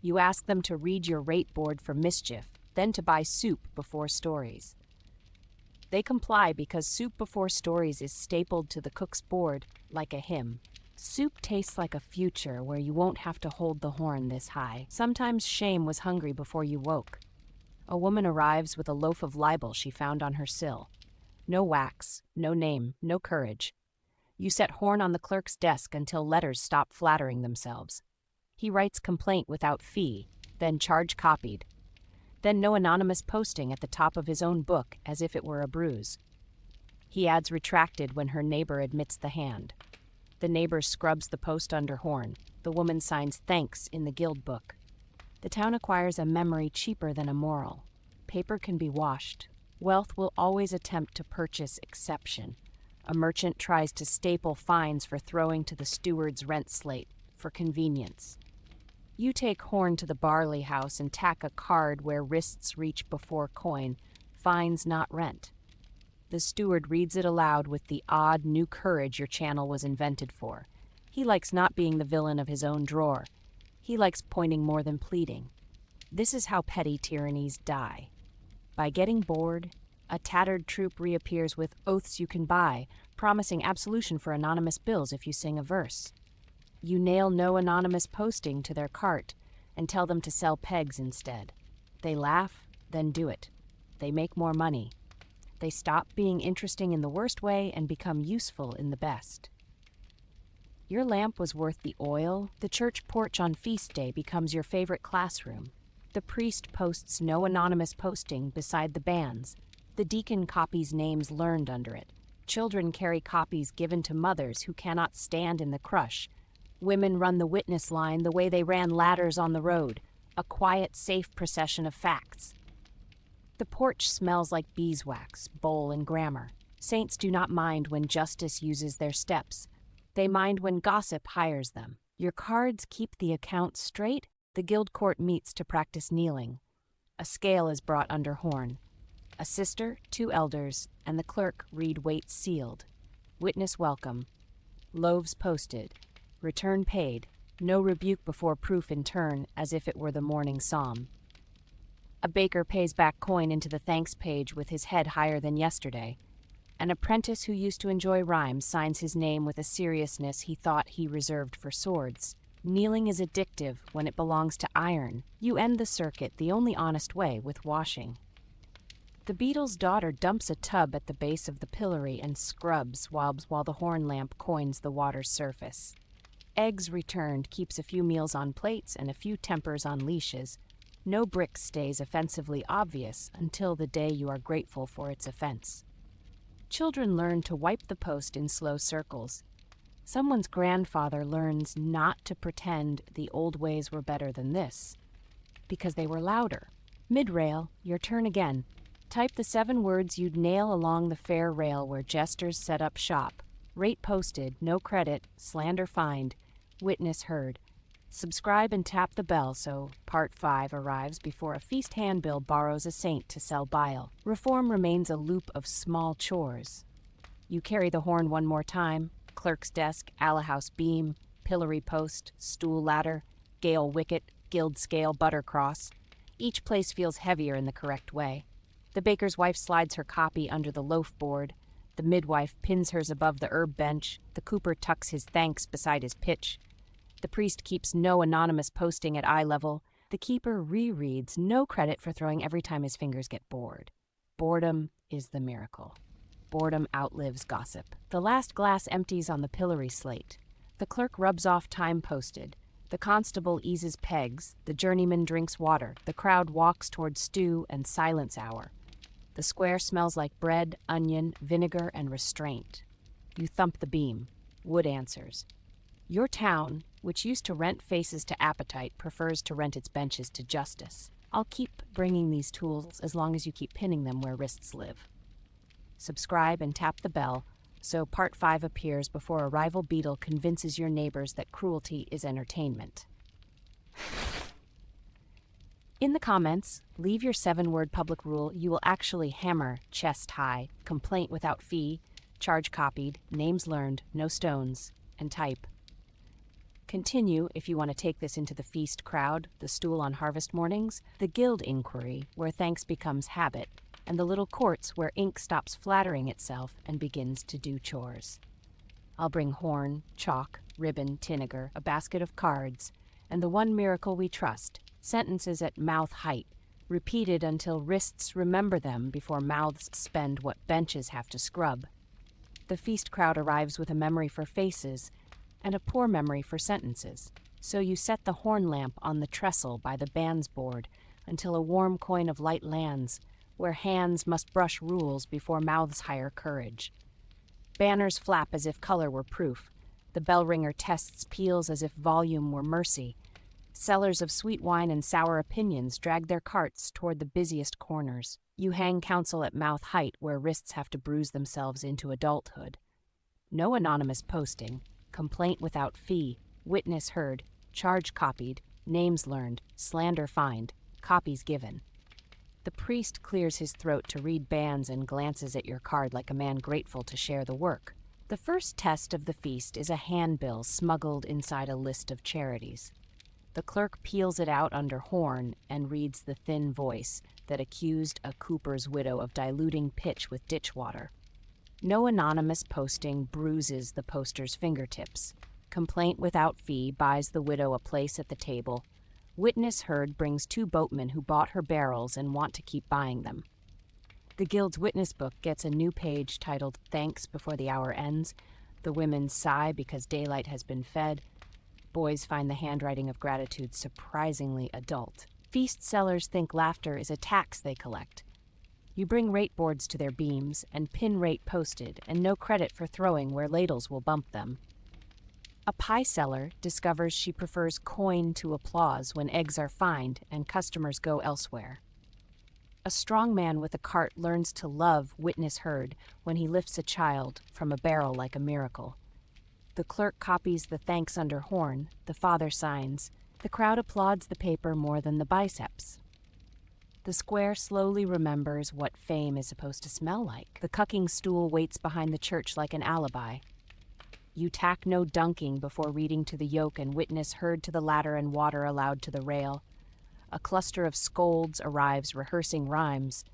Speaker 1: You ask them to read your rate board for mischief, then to buy soup before stories. They comply because soup before stories is stapled to the cook's board like a hymn. Soup tastes like a future where you won't have to hold the horn this high. Sometimes shame was hungry before you woke. A woman arrives with a loaf of libel she found on her sill. No wax, no name, no courage. You set Horn on the clerk's desk until letters stop flattering themselves. He writes complaint without fee, then charge copied. Then no anonymous posting at the top of his own book as if it were a bruise. He adds retracted when her neighbor admits the hand. The neighbor scrubs the post under horn. The woman signs thanks in the guild book. The town acquires a memory cheaper than a moral. Paper can be washed. Wealth will always attempt to purchase exception. A merchant tries to staple fines for throwing to the steward's rent slate, for convenience. You take horn to the barley house and tack a card where wrists reach before coin, fines not rent. The steward reads it aloud with the odd new courage your channel was invented for. He likes not being the villain of his own drawer. He likes pointing more than pleading. This is how petty tyrannies die. By getting bored, a tattered troupe reappears with oaths you can buy, promising absolution for anonymous bills if you sing a verse. You nail no anonymous posting to their cart and tell them to sell pegs instead. They laugh, then do it. They make more money. They stop being interesting in the worst way and become useful in the best. Your lamp was worth the oil. The church porch on feast day becomes your favorite classroom. The priest posts no anonymous posting beside the banns. The deacon copies names learned under it. Children carry copies given to mothers who cannot stand in the crush. Women run the witness line the way they ran ladders on the road, a quiet, safe procession of facts. The porch smells like beeswax, bowl, and grammar. Saints do not mind when justice uses their steps. They mind when gossip hires them. Your cards keep the account straight. The guild court meets to practice kneeling. A scale is brought under horn. A sister, 2 elders, and the clerk read weights sealed. Witness welcome. Loaves posted. Return paid. No rebuke before proof in turn, as if it were the morning psalm. A baker pays back coin into the thanks page with his head higher than yesterday. An apprentice who used to enjoy rhymes signs his name with a seriousness he thought he reserved for swords. Kneeling is addictive when it belongs to iron. You end the circuit the only honest way, with washing. The beadle's daughter dumps a tub at the base of the pillory and scrubs while the horn lamp coins the water's surface. Eggs returned keeps a few meals on plates and a few tempers on leashes. No brick stays offensively obvious until the day you are grateful for its offense. Children learn to wipe the post in slow circles. Someone's grandfather learns not to pretend the old ways were better than this, because they were louder. Mid-rail, your turn again. Type the 7 words you'd nail along the fair rail where jesters set up shop. Rate posted, no credit, slander fined, witness heard. Subscribe and tap the bell so Part 5 arrives before a feast handbill borrows a saint to sell bile. Reform remains a loop of small chores. You carry the horn one more time. Clerk's desk, Alahouse beam, pillory post, stool ladder, gale wicket, guild scale, butter cross. Each place feels heavier in the correct way. The baker's wife slides her copy under the loaf board. The midwife pins hers above the herb bench. The cooper tucks his thanks beside his pitch. The priest keeps no anonymous posting at eye level. The keeper rereads no credit for throwing every time his fingers get bored. Boredom is the miracle. Boredom outlives gossip. The last glass empties on the pillory slate. The clerk rubs off time posted. The constable eases pegs. The journeyman drinks water. The crowd walks toward stew and silence hour. The square smells like bread, onion, vinegar, and restraint. You thump the beam. Wood answers. Your town, which used to rent faces to appetite, prefers to rent its benches to justice. I'll keep bringing these tools as long as you keep pinning them where wrists live. Subscribe and tap the bell so Part 5 appears before a rival beetle convinces your neighbors that cruelty is entertainment. In the comments, leave your 7-word public rule you will actually hammer chest high, complaint without fee, charge copied, names learned, no stones, and type. Continue if you want to take this into the feast crowd, the stool on harvest mornings, the guild inquiry where thanks becomes habit, and the little courts where ink stops flattering itself and begins to do chores. I'll bring horn, chalk, ribbon, tiniger, a basket of cards, and the one miracle we trust, sentences at mouth height, repeated until wrists remember them before mouths spend what benches have to scrub. The feast crowd arrives with a memory for faces and a poor memory for sentences, so you set the horn lamp on the trestle by the band's board until a warm coin of light lands, where hands must brush rules before mouths hire courage. Banners flap as if color were proof. The bell ringer tests peals as if volume were mercy. Sellers of sweet wine and sour opinions drag their carts toward the busiest corners. You hang counsel at mouth height where wrists have to bruise themselves into adulthood. No anonymous posting, complaint without fee, witness heard, charge copied, names learned, slander fined, copies given. The priest clears his throat to read bans and glances at your card like a man grateful to share the work. The first test of the feast is a handbill smuggled inside a list of charities. The clerk peels it out under horn and reads the thin voice that accused a cooper's widow of diluting pitch with ditch water. No anonymous posting bruises the poster's fingertips. Complaint without fee buys the widow a place at the table. Witness heard brings 2 boatmen who bought her barrels and want to keep buying them. The Guild's witness book gets a new page titled "Thanks Before the Hour Ends." The women sigh because daylight has been fed. Boys find the handwriting of gratitude surprisingly adult. Feast sellers think laughter is a tax they collect. You bring rate boards to their beams and pin rate posted and no credit for throwing where ladles will bump them. A pie seller discovers she prefers coin to applause when eggs are fined and customers go elsewhere. A strong man with a cart learns to love witness heard when he lifts a child from a barrel like a miracle. The clerk copies the thanks under horn, the father signs. The crowd applauds the paper more than the biceps. The square slowly remembers what fame is supposed to smell like. The cucking stool waits behind the church like an alibi. You tack no dunking before reading to the yoke and witness heard to the ladder and water allowed to the rail. A cluster of scolds arrives rehearsing rhymes.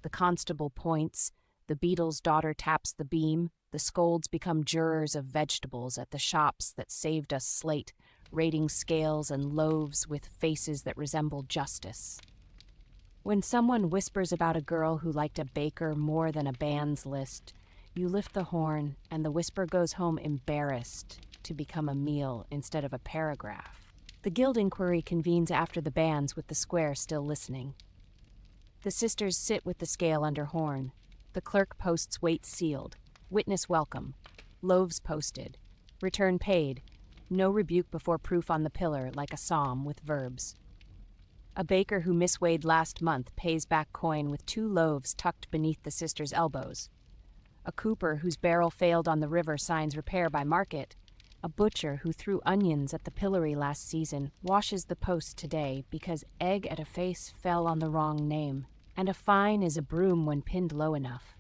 Speaker 1: The constable points, the beadle's daughter taps the beam, the scolds become jurors of vegetables at the shops that saved us slate, rating scales and loaves with faces that resemble justice. When someone whispers about a girl who liked a baker more than a band's list, you lift the horn and the whisper goes home embarrassed to become a meal instead of a paragraph. The guild inquiry convenes after the banns with the square still listening. The sisters sit with the scale under horn. The clerk posts weights sealed. Witness welcome. Loaves posted. Return paid. No rebuke before proof on the pillar like a psalm with verbs. A baker who misweighed last month pays back coin with 2 loaves tucked beneath the sisters' elbows. A cooper whose barrel failed on the river signs repair by market. A butcher who threw onions at the pillory last season washes the post today because egg at a face fell on the wrong name, and a fine is a broom when pinned low enough.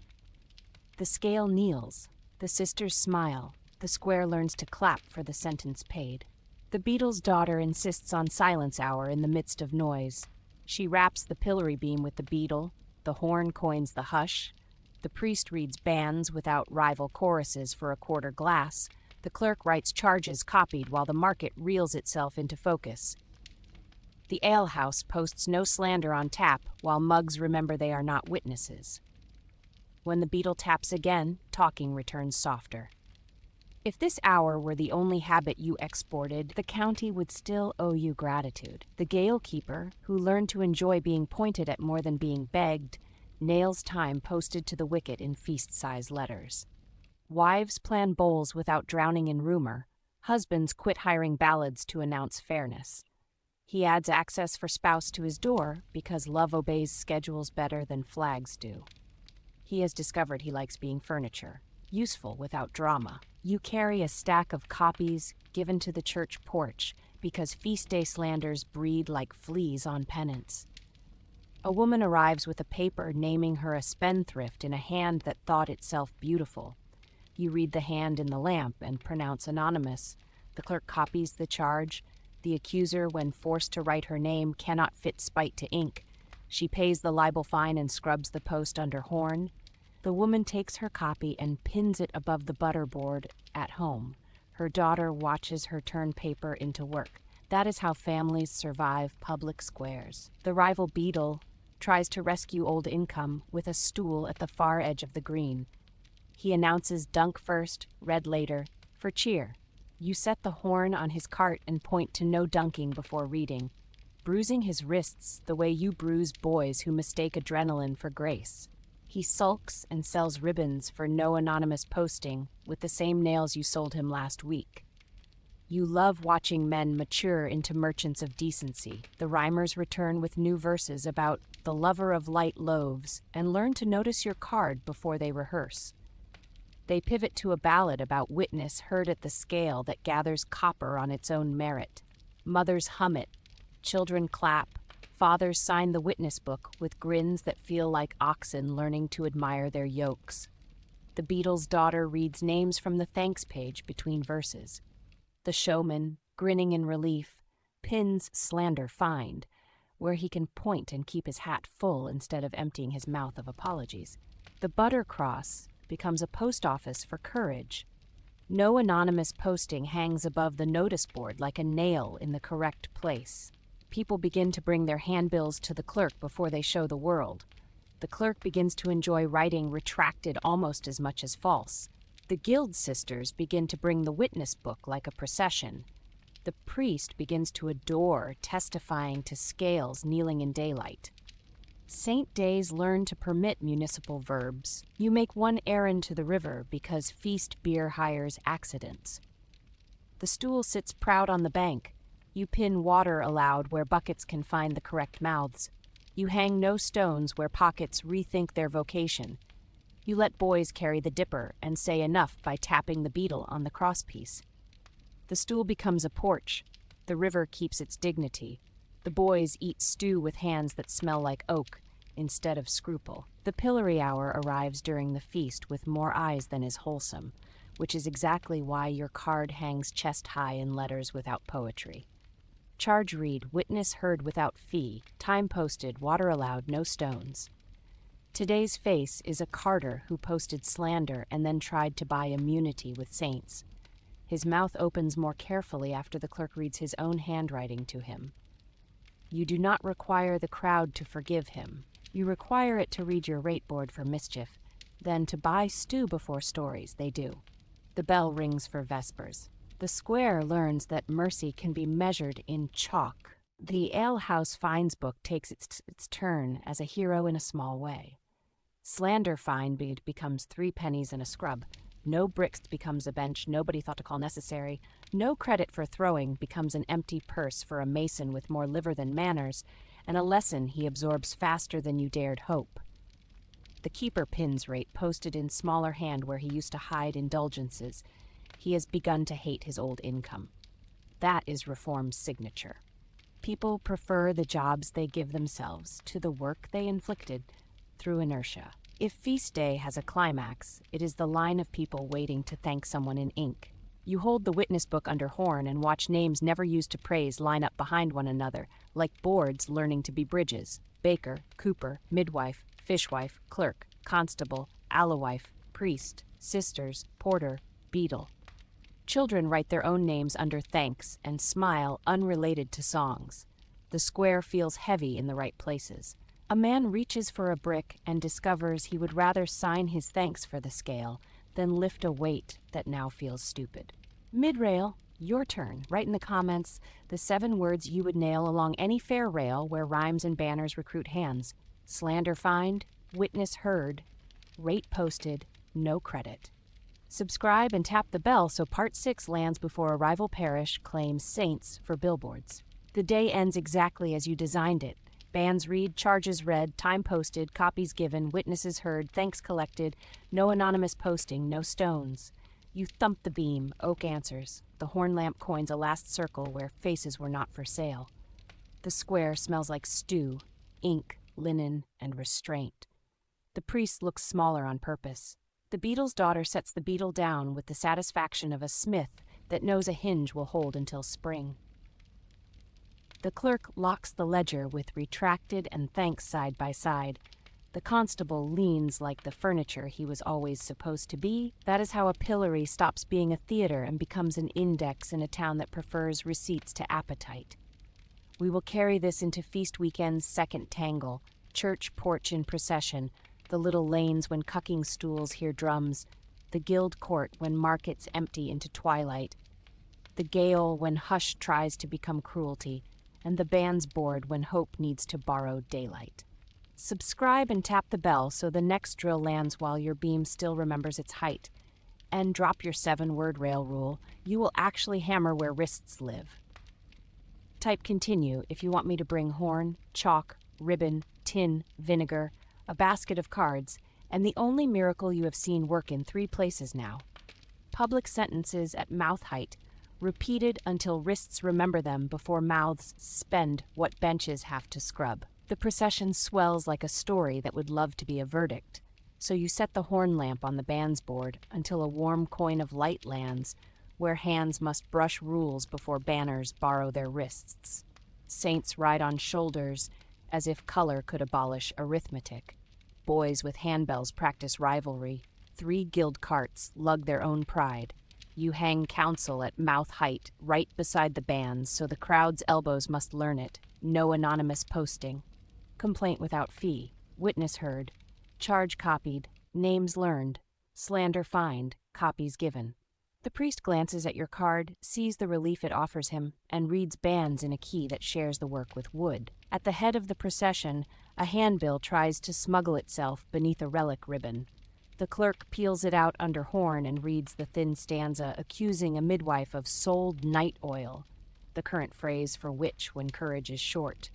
Speaker 1: The scale kneels, the sisters smile, the square learns to clap for the sentence paid. The beadle's daughter insists on silence hour in the midst of noise. She raps the pillory beam with the beadle, the horn coins the hush, the priest reads bans without rival choruses for a quarter glass, the clerk writes charges copied while the market reels itself into focus. The alehouse posts no slander on tap while mugs remember they are not witnesses. When the beadle taps again, talking returns softer. If this hour were the only habit you exported, the county would still owe you gratitude. The gatekeeper, who learned to enjoy being pointed at more than being begged, nails time posted to the wicket in feast-size letters. Wives plan bowls without drowning in rumor. Husbands quit hiring ballads to announce fairness. He adds access for spouse to his door because love obeys schedules better than flags do. He has discovered he likes being furniture, useful without drama. You carry a stack of copies given to the church porch because feast day slanders breed like fleas on penance. A woman arrives with a paper naming her a spendthrift in a hand that thought itself beautiful. You read the hand in the lamp and pronounce anonymous. The clerk copies the charge. The accuser, when forced to write her name, cannot fit spite to ink. She pays the libel fine and scrubs the post under horn. The woman takes her copy and pins it above the butterboard at home. Her daughter watches her turn paper into work. That is how families survive public squares. The rival beadle tries to rescue old income with a stool at the far edge of the green. He announces dunk first, red later, for cheer. You set the horn on his cart and point to no dunking before reading, bruising his wrists the way you bruise boys who mistake adrenaline for grace. He sulks and sells ribbons for no anonymous posting with the same nails you sold him last week. You love watching men mature into merchants of decency. The rhymers return with new verses about the lover of light loaves and learn to notice your card before they rehearse. They pivot to a ballad about witness heard at the scale that gathers copper on its own merit. Mothers hum it, children clap, fathers sign the witness book with grins that feel like oxen learning to admire their yokes. The Beatles' daughter reads names from the thanks page between verses. The showman, grinning in relief, pins slander find, where he can point and keep his hat full instead of emptying his mouth of apologies. The butter cross becomes a post office for courage. No anonymous posting hangs above the notice board like a nail in the correct place. People begin to bring their handbills to the clerk before they show the world. The clerk begins to enjoy writing retracted almost as much as false. The guild sisters begin to bring the witness book like a procession. The priest begins to adore testifying to scales kneeling in daylight. Saint days learn to permit municipal verbs. You make one errand to the river because feast beer hires accidents. The stool sits proud on the bank. You pin water aloud where buckets can find the correct mouths. You hang no stones where pockets rethink their vocation. You let boys carry the dipper and say enough by tapping the beetle on the crosspiece. The stool becomes a porch. The river keeps its dignity. The boys eat stew with hands that smell like oak instead of scruple. The pillory hour arrives during the feast with more eyes than is wholesome, which is exactly why your card hangs chest high in letters without poetry. Charge read, witness heard without fee, time posted, water allowed, no stones. Today's face is a carter who posted slander and then tried to buy immunity with saints. His mouth opens more carefully after the clerk reads his own handwriting to him. You do not require the crowd to forgive him. You require it to read your rate board for mischief. Then to buy stew before stories, they do. The bell rings for vespers. The square learns that mercy can be measured in chalk. The alehouse fines book takes its turn as a hero in a small way. Slander fine becomes 3 pennies and a scrub. No bricks becomes a bench nobody thought to call necessary. No credit for throwing becomes an empty purse for a mason with more liver than manners, and a lesson he absorbs faster than you dared hope. The keeper pins rate posted in smaller hand where he used to hide indulgences. He has begun to hate his old income. That is reform's signature. People prefer the jobs they give themselves to the work they inflicted through inertia. If feast day has a climax, it is the line of people waiting to thank someone in ink. You hold the witness book under horn and watch names never used to praise line up behind one another, like boards learning to be bridges. Baker, cooper, midwife, fishwife, clerk, constable, alewife, priest, sisters, porter, beadle. Children write their own names under thanks and smile unrelated to songs. The square feels heavy in the right places. A man reaches for a brick and discovers he would rather sign his thanks for the scale than lift a weight that now feels stupid. Mid-rail, your turn. Write in the comments the 7 words you would nail along any fair rail where rhymes and banners recruit hands. Slander fined, witness heard, rate posted, no credit. Subscribe and tap the bell so part 6 lands before a rival parish claims saints for billboards. The day ends exactly as you designed it. Bands read, charges read, time posted, copies given, witnesses heard, thanks collected, no anonymous posting, no stones. You thump the beam, oak answers. The horn lamp coins a last circle where faces were not for sale. The square smells like stew, ink, linen, and restraint. The priest looks smaller on purpose. The beetle's daughter sets the beetle down with the satisfaction of a smith that knows a hinge will hold until spring. The clerk locks the ledger with retracted and thanks side by side. The constable leans like the furniture he was always supposed to be. That is how a pillory stops being a theater and becomes an index in a town that prefers receipts to appetite. We will carry this into feast weekend's second tangle, church porch in procession, the little lanes when cucking stools hear drums, the guild court when markets empty into twilight, the gale when hush tries to become cruelty, and the band's board when hope needs to borrow daylight. Subscribe and tap the bell so the next drill lands while your beam still remembers its height. And drop your 7-word rail rule. You will actually hammer where wrists live. Type continue if you want me to bring horn, chalk, ribbon, tin, vinegar, a basket of cards, and the only miracle you have seen work in 3 places now. Public sentences at mouth height, repeated until wrists remember them before mouths spend what benches have to scrub. The procession swells like a story that would love to be a verdict, so you set the horn lamp on the band's board until a warm coin of light lands, where hands must brush rules before banners borrow their wrists. Saints ride on shoulders as if color could abolish arithmetic. Boys with handbells practice rivalry. 3 guild carts lug their own pride. You hang counsel at mouth height right beside the bands so the crowd's elbows must learn it. No anonymous posting. Complaint without fee. Witness heard. Charge copied. Names learned. Slander fined. Copies given. The priest glances at your card, sees the relief it offers him, and reads bands in a key that shares the work with wood. At the head of the procession, a handbill tries to smuggle itself beneath a relic ribbon. The clerk peels it out under horn and reads the thin stanza accusing a midwife of sold night oil, the current phrase for witch when courage is short.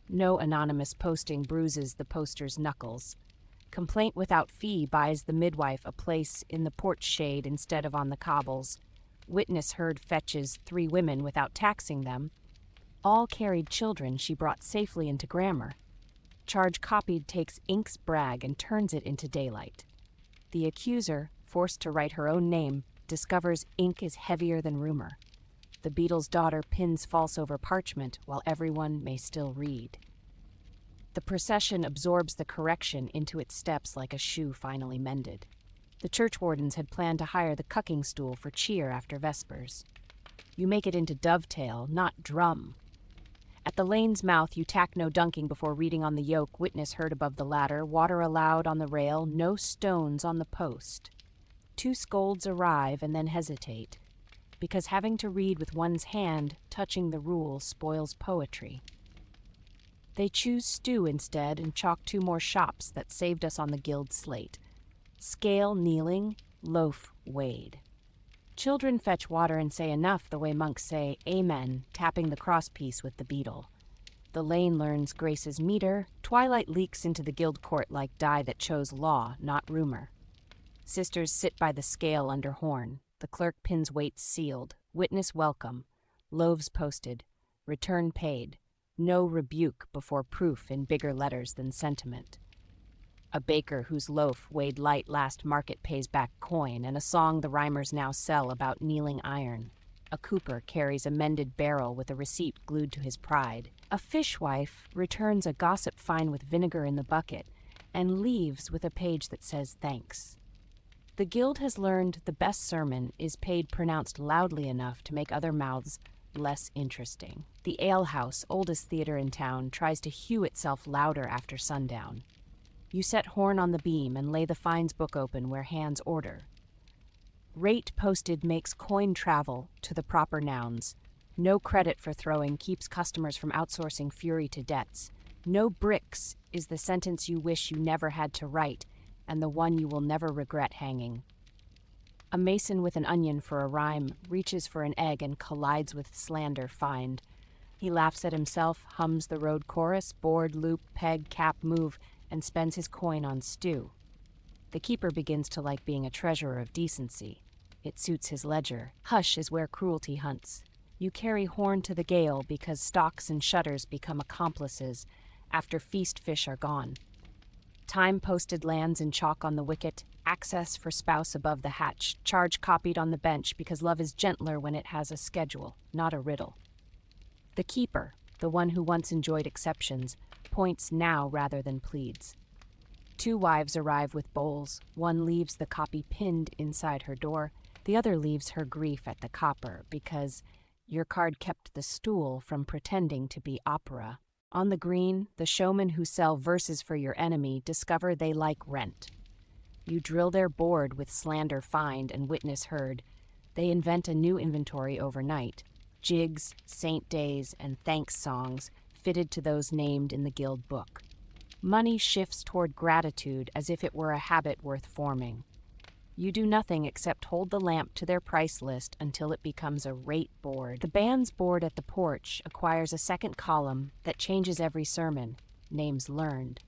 Speaker 1: No anonymous posting bruises the poster's knuckles. Complaint without fee buys the midwife a place in the porch shade instead of on the cobbles. Witness heard fetches 3 women without taxing them. All carried children she brought safely into grammar. Charge copied takes ink's brag and turns it into daylight. The accuser, forced to write her own name, discovers ink is heavier than rumor. The beadle's daughter pins false over parchment while everyone may still read. The procession absorbs the correction into its steps like a shoe finally mended. The churchwardens had planned to hire the cucking stool for cheer after Vespers. You make it into dovetail, not drum. At the lane's mouth, you tack no dunking before reading on the yoke, witness heard above the ladder, water allowed on the rail, no stones on the post. 2 scolds arrive and then hesitate, because having to read with one's hand touching the rule spoils poetry. They choose stew instead and chalk 2 more shops that saved us on the guild slate. Scale kneeling, loaf weighed. Children fetch water and say enough the way monks say amen, tapping the crosspiece with the beetle. The lane learns Grace's meter. Twilight leaks into the guild court like dye that chose law, not rumor. Sisters sit by the scale under horn. The clerk pins weights sealed. Witness welcome. Loaves posted. Return paid. No rebuke before proof in bigger letters than sentiment. A baker whose loaf weighed light last market pays back coin, and a song the rhymers now sell about kneeling iron. A cooper carries a mended barrel with a receipt glued to his pride. A fishwife returns a gossip fine with vinegar in the bucket and leaves with a page that says thanks. The guild has learned the best sermon is paid pronounced loudly enough to make other mouths less interesting. The alehouse, oldest theater in town, tries to hew itself louder after sundown. You set horn on the beam and lay the fines book open where hands order. Rate posted makes coin travel to the proper nouns. No credit for throwing keeps customers from outsourcing fury to debts. No bricks is the sentence you wish you never had to write, and the one you will never regret hanging. A mason with an onion for a rhyme reaches for an egg and collides with slander fined. He laughs at himself, hums the road chorus, board, loop, peg, cap, move, and spends his coin on stew. The keeper begins to like being a treasurer of decency. It suits his ledger. Hush is where cruelty hunts. You carry horn to the gale because stocks and shutters become accomplices after feast fish are gone. Time posted lands in chalk on the wicket, access for spouse above the hatch, charge copied on the bench because love is gentler when it has a schedule, not a riddle. The keeper, the one who once enjoyed exceptions, points now rather than pleads. 2 wives arrive with bowls. One leaves the copy pinned inside her door. The other leaves her grief at the copper because your card kept the stool from pretending to be opera. On the green, the showmen who sell verses for your enemy discover they like rent. You drill their board with slander fined and witness heard. They invent a new inventory overnight. Jigs, saint days, and thanks songs fitted to those named in the guild book. Money shifts toward gratitude as if it were a habit worth forming. You do nothing except hold the lamp to their price list until it becomes a rate board. The band's board at the porch acquires a second column that changes every sermon, names learned.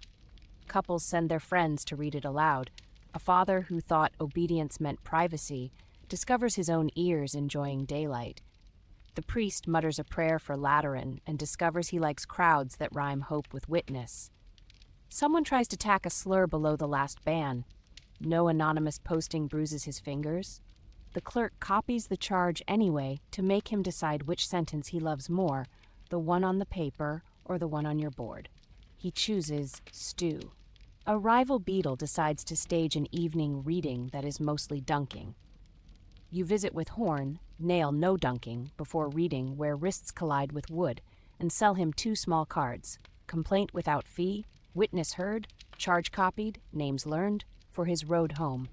Speaker 1: Couples send their friends to read it aloud. A father who thought obedience meant privacy discovers his own ears enjoying daylight. The priest mutters a prayer for Lateran and discovers he likes crowds that rhyme hope with witness. Someone tries to tack a slur below the last ban. No anonymous posting bruises his fingers. The clerk copies the charge anyway to make him decide which sentence he loves more, the one on the paper or the one on your board. He chooses stew. A rival beadle decides to stage an evening reading that is mostly dunking. You visit with Horn, nail no dunking before reading where wrists collide with wood, and sell him 2 small cards, complaint without fee, witness heard, charge copied, names learned, for his road home.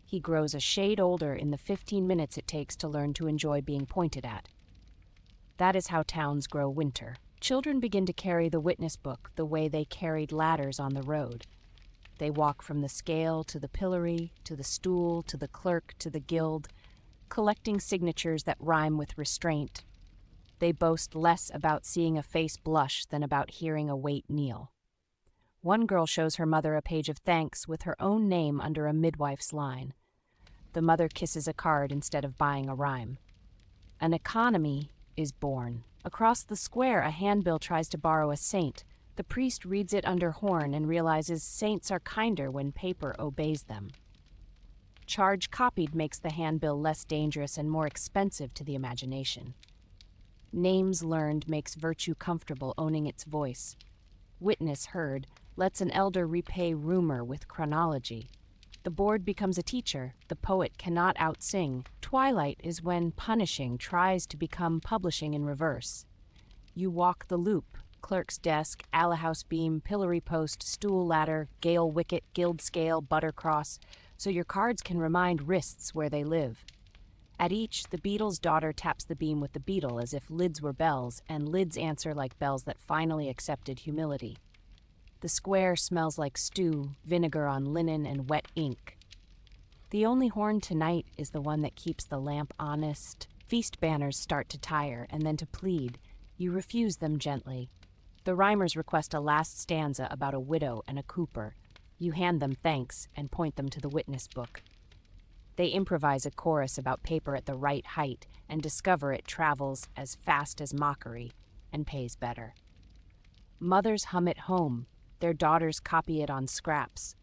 Speaker 1: He grows a shade older in the 15 minutes it takes to learn to enjoy being pointed at. That is how towns grow winter. Children begin to carry the witness book the way they carried ladders on the road. They walk from the scale to the pillory, to the stool, to the clerk, to the guild, collecting signatures that rhyme with restraint. They boast less about seeing a face blush than about hearing a wait kneel. One girl shows her mother a page of thanks with her own name under a midwife's line. The mother kisses a card instead of buying a rhyme. An economy is born. Across the square, a handbill tries to borrow a saint. The priest reads it under Horn and realizes saints are kinder when paper obeys them. Charge copied makes the handbill less dangerous and more expensive to the imagination. Names learned makes virtue comfortable owning its voice. Witness heard lets an elder repay rumor with chronology. The board becomes a teacher, the poet cannot outsing. Twilight is when punishing tries to become publishing in reverse. You walk the loop, clerk's desk, alahhouse beam, pillory post, stool ladder, gale wicket, guild scale, buttercross, so your cards can remind wrists where they live. At each, the beadle's daughter taps the beam with the beetle as if lids were bells, and lids answer like bells that finally accepted humility. The square smells like stew, vinegar on linen, and wet ink. The only horn tonight is the one that keeps the lamp honest. Feast banners start to tire and then to plead. You refuse them gently. The rhymers request a last stanza about a widow and a cooper. You hand them thanks and point them to the witness book. They improvise a chorus about paper at the right height and discover it travels as fast as mockery and pays better. Mothers hum it home. Their daughters copy it on scraps.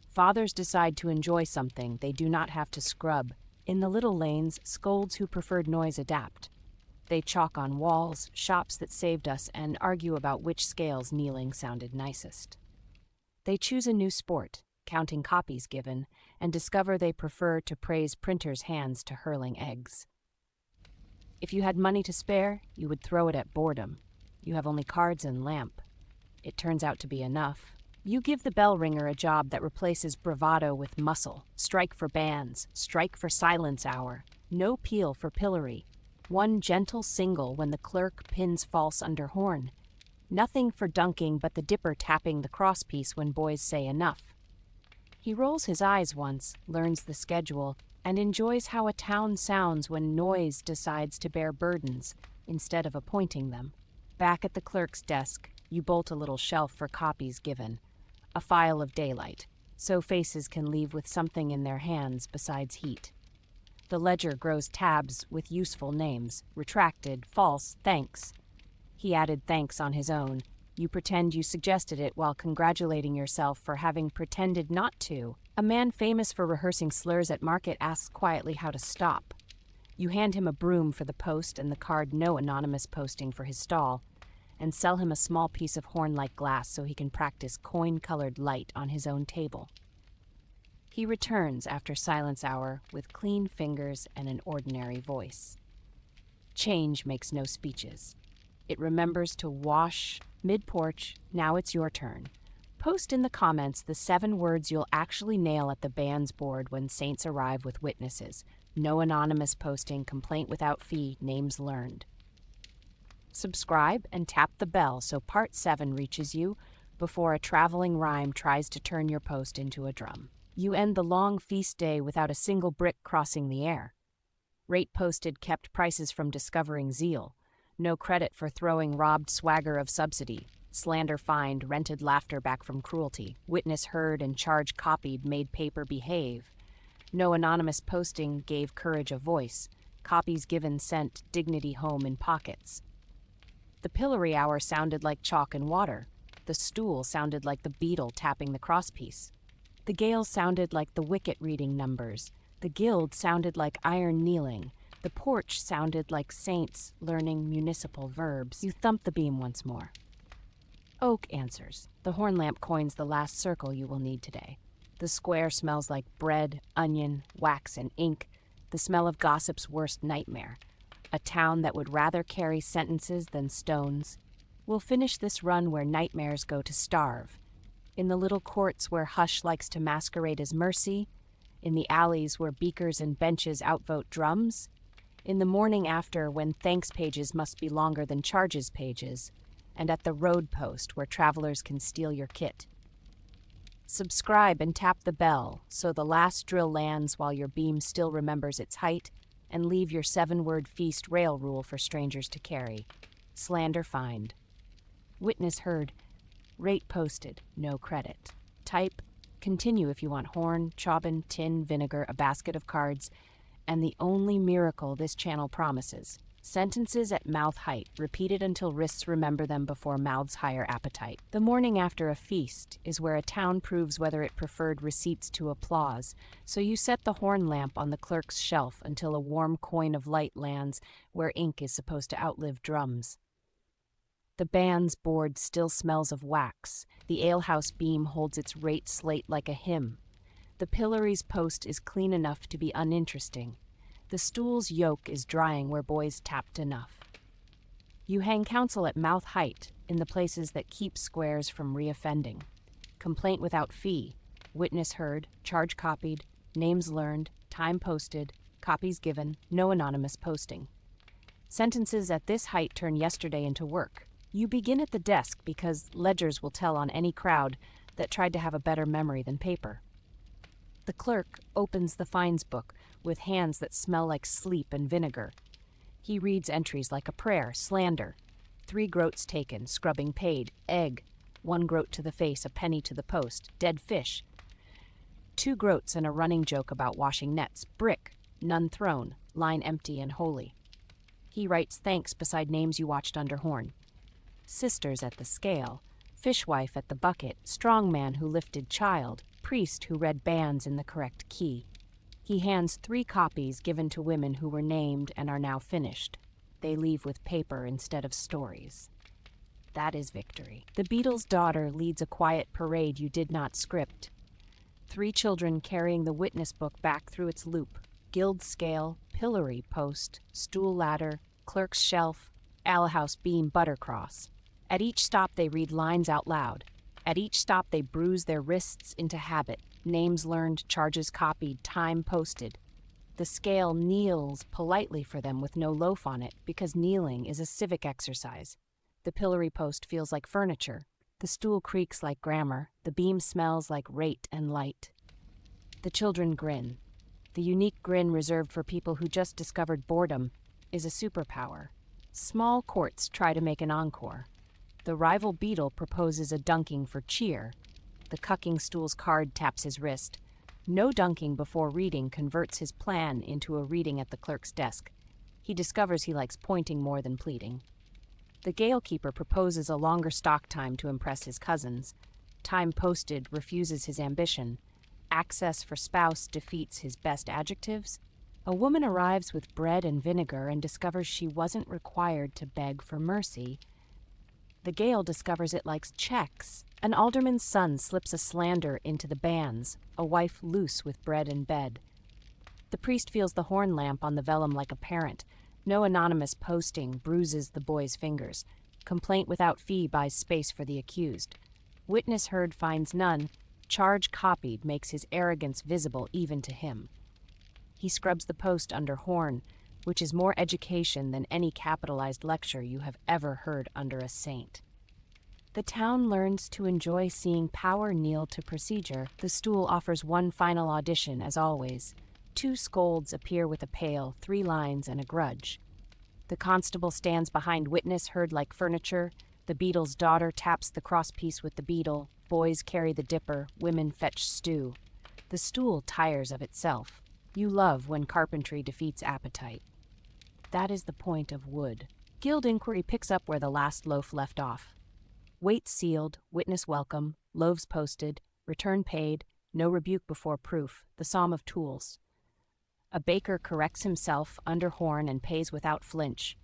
Speaker 1: Fathers decide to enjoy something they do not have to scrub. In the little lanes, scolds who preferred noise adapt. They chalk on walls, shops that saved us, and argue about which scales kneeling sounded nicest. They choose a new sport, counting copies given, and discover they prefer to praise printers' hands to hurling eggs. If you had money to spare, you would throw it at boredom. You have only cards and lamp. It turns out to be enough. You give the bell ringer a job that replaces bravado with muscle. Strike for bands, strike for silence hour. No peal for pillory. One gentle single when the clerk pins false under horn. Nothing for dunking but the dipper tapping the crosspiece when boys say enough. He rolls his eyes once, learns the schedule, and enjoys how a town sounds when noise decides to bear burdens instead of appointing them. Back at the clerk's desk, you bolt a little shelf for copies given, a file of daylight, so faces can leave with something in their hands besides heat. The ledger grows tabs with useful names, retracted, false, thanks. He added thanks on his own. You pretend you suggested it while congratulating yourself for having pretended not to. A man famous for rehearsing slurs at market asks quietly how to stop. You hand him a broom for the post and the card no anonymous posting for his stall, and sell him a small piece of horn-like glass so he can practice coin-colored light on his own table. He returns after silence hour with clean fingers and an ordinary voice. Change makes no speeches. It remembers to wash mid-porch, now it's your turn. Post in the comments the 7 words you'll actually nail at the band's board when saints arrive with witnesses. No anonymous posting, complaint without fee, names learned. Subscribe and tap the bell so part 7 reaches you before a traveling rhyme tries to turn your post into a drum. You end the long feast day without a single brick crossing the air. Rate posted kept prices from discovering zeal. No credit for throwing robbed swagger of subsidy. Slander fined rented laughter back from cruelty. Witness heard and charge copied made paper behave. No anonymous posting gave courage a voice. Copies given sent dignity home in pockets. The pillory hour sounded like chalk and water. The stool sounded like the beetle tapping the crosspiece. The gale sounded like the wicket reading numbers. The guild sounded like iron kneeling. The porch sounded like saints learning municipal verbs. You thump the beam once more. Oak answers. The horn lamp coins the last circle you will need today. The square smells like bread, onion, wax, and ink, the smell of gossip's worst nightmare. A town that would rather carry sentences than stones. We'll finish this run where nightmares go to starve. In the little courts where hush likes to masquerade as mercy. In the alleys where beakers and benches outvote drums. In the morning after when thanks pages must be longer than charges pages. And at the road post where travelers can steal your kit. Subscribe and tap the bell so the last drill lands while your beam still remembers its height, and leave your 7-word feast rail rule for strangers to carry. Slander fined. Witness heard. Rate posted. No credit. Type. Continue if you want horn, chobin, tin, vinegar, a basket of cards, and the only miracle this channel promises. Sentences at mouth height, repeated until wrists remember them before mouths higher appetite. The morning after a feast is where a town proves whether it preferred receipts to applause, so you set the horn lamp on the clerk's shelf until a warm coin of light lands where ink is supposed to outlive drums. The band's board still smells of wax. The alehouse beam holds its rate slate like a hymn. The pillory's post is clean enough to be uninteresting. The stool's yoke is drying where boys tapped enough. You hang counsel at mouth height in the places that keep squares from reoffending. Complaint without fee, witness heard, charge copied, names learned, time posted, copies given, no anonymous posting. Sentences at this height turn yesterday into work. You begin at the desk because ledgers will tell on any crowd that tried to have a better memory than paper. The clerk opens the fines book with hands that smell like sleep and vinegar. He reads entries like a prayer, slander. 3 groats taken, scrubbing paid, egg. 1 groat to the face, a penny to the post, dead fish. 2 groats and a running joke about washing nets, brick, none thrown, line empty and holy. He writes thanks beside names you watched under horn. Sisters at the scale, fishwife at the bucket, strong man who lifted child, priest who read banns in the correct key. He hands 3 copies given to women who were named and are now finished. They leave with paper instead of stories. That is victory. The beetle's daughter leads a quiet parade you did not script. 3 children carrying the witness book back through its loop. Guild scale, pillory post, stool ladder, clerk's shelf, alehouse beam buttercross. At each stop they read lines out loud. At each stop they bruise their wrists into habit. Names learned, charges copied, time posted. The scale kneels politely for them with no loaf on it because kneeling is a civic exercise. The pillory post feels like furniture. The stool creaks like grammar. The beam smells like rate and light. The children grin. The unique grin reserved for people who just discovered boredom is a superpower. Small courts try to make an encore. The rival beetle proposes a dunking for cheer. The cucking stool's card taps his wrist. No dunking before reading converts his plan into a reading at the clerk's desk. He discovers he likes pointing more than pleading. The gatekeeper proposes a longer stock time to impress his cousins. Time posted refuses his ambition. Access for spouse defeats his best adjectives. A woman arrives with bread and vinegar and discovers she wasn't required to beg for mercy. The Gale discovers it likes checks. An alderman's son slips a slander into the banns, a wife loose with bread and bed. The priest feels the horn lamp on the vellum like a parent. No anonymous posting bruises the boy's fingers. Complaint without fee buys space for the accused. Witness heard finds none. Charge copied makes his arrogance visible even to him. He scrubs the post under horn, which is more education than any capitalized lecture you have ever heard under a saint. The town learns to enjoy seeing power kneel to procedure. The stool offers one final audition, as always. 2 scolds appear with a pail, 3 lines, and a grudge. The constable stands behind witness heard like furniture. The beadle's daughter taps the crosspiece with the beadle. Boys carry the dipper. Women fetch stew. The stool tires of itself. You love when carpentry defeats appetite. That is the point of wood. Guild inquiry picks up where the last loaf left off. Weight sealed, witness welcome, loaves posted, return paid, no rebuke before proof, the psalm of tools. A baker corrects himself under horn and pays without flinch.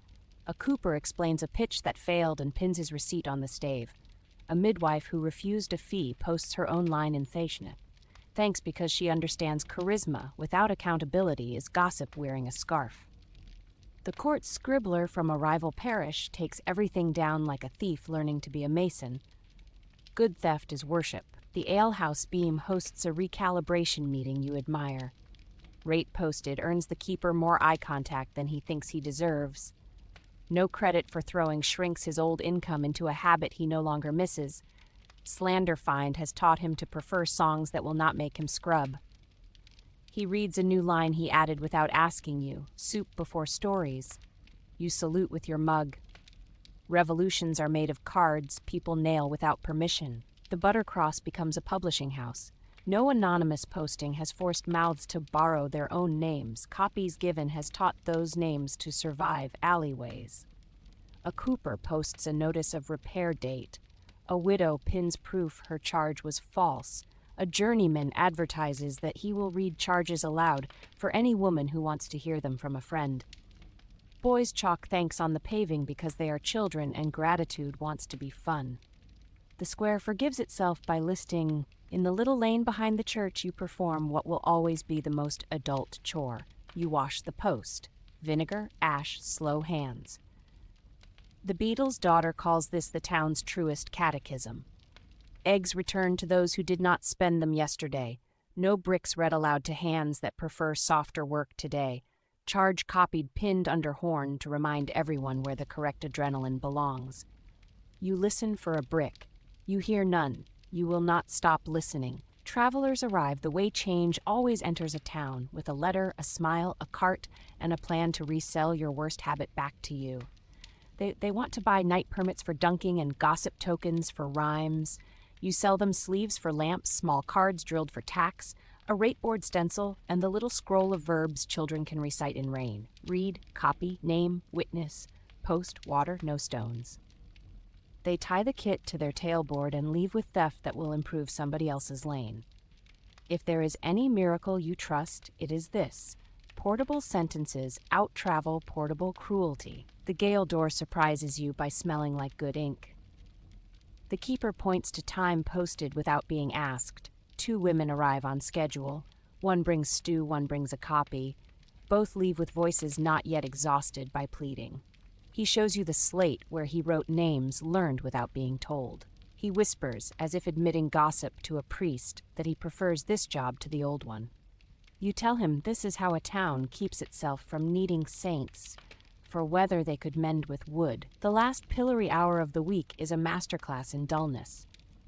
Speaker 1: A cooper explains a pitch that failed and pins his receipt on the stave. A midwife who refused a fee posts her own line in Thaishneth. Thanks because she understands charisma without accountability is gossip wearing a scarf. The court scribbler from a rival parish takes everything down like a thief learning to be a mason. Good theft is worship. The alehouse beam hosts a recalibration meeting you admire. Rate posted earns the keeper more eye contact than he thinks he deserves. No credit for throwing shrinks his old income into a habit he no longer misses. Slander find has taught him to prefer songs that will not make him scrub. He reads a new line he added without asking you, soup before stories. You salute with your mug. Revolutions are made of cards people nail without permission. The Buttercross becomes a publishing house. No anonymous posting has forced mouths to borrow their own names. Copies given has taught those names to survive alleyways. A cooper posts a notice of repair date. A widow pins proof her charge was false. A journeyman advertises that he will read charges aloud for any woman who wants to hear them from a friend. Boys chalk thanks on the paving because they are children and gratitude wants to be fun. The square forgives itself by listing, in the little lane behind the church you perform what will always be the most adult chore. You wash the post. Vinegar, ash, slow hands. The beadle's daughter calls this the town's truest catechism. Eggs returned to those who did not spend them yesterday. No bricks read aloud to hands that prefer softer work today. Charge copied pinned under horn to remind everyone where the correct adrenaline belongs. You listen for a brick. You hear none. You will not stop listening. Travelers arrive the way change always enters a town, with a letter, a smile, a cart, and a plan to resell your worst habit back to you. They want to buy night permits for dunking and gossip tokens for rhymes. You sell them sleeves for lamps, small cards drilled for tax, a rate board stencil, and the little scroll of verbs children can recite in rain. Read, copy, name, witness, post, water, no stones. They tie the kit to their tailboard and leave with theft that will improve somebody else's lane. If there is any miracle you trust, it is this. Portable sentences out-travel portable cruelty. The gale door surprises you by smelling like good ink. The keeper points to time posted without being asked. 2 women arrive on schedule. One brings stew, one brings a copy. Both leave with voices not yet exhausted by pleading. He shows you the slate where he wrote names learned without being told. He whispers, as if admitting gossip to a priest, that he prefers this job to the old one. You tell him this is how a town keeps itself from needing saints, for whether they could mend with wood. The last pillory hour of the week is a masterclass in dullness.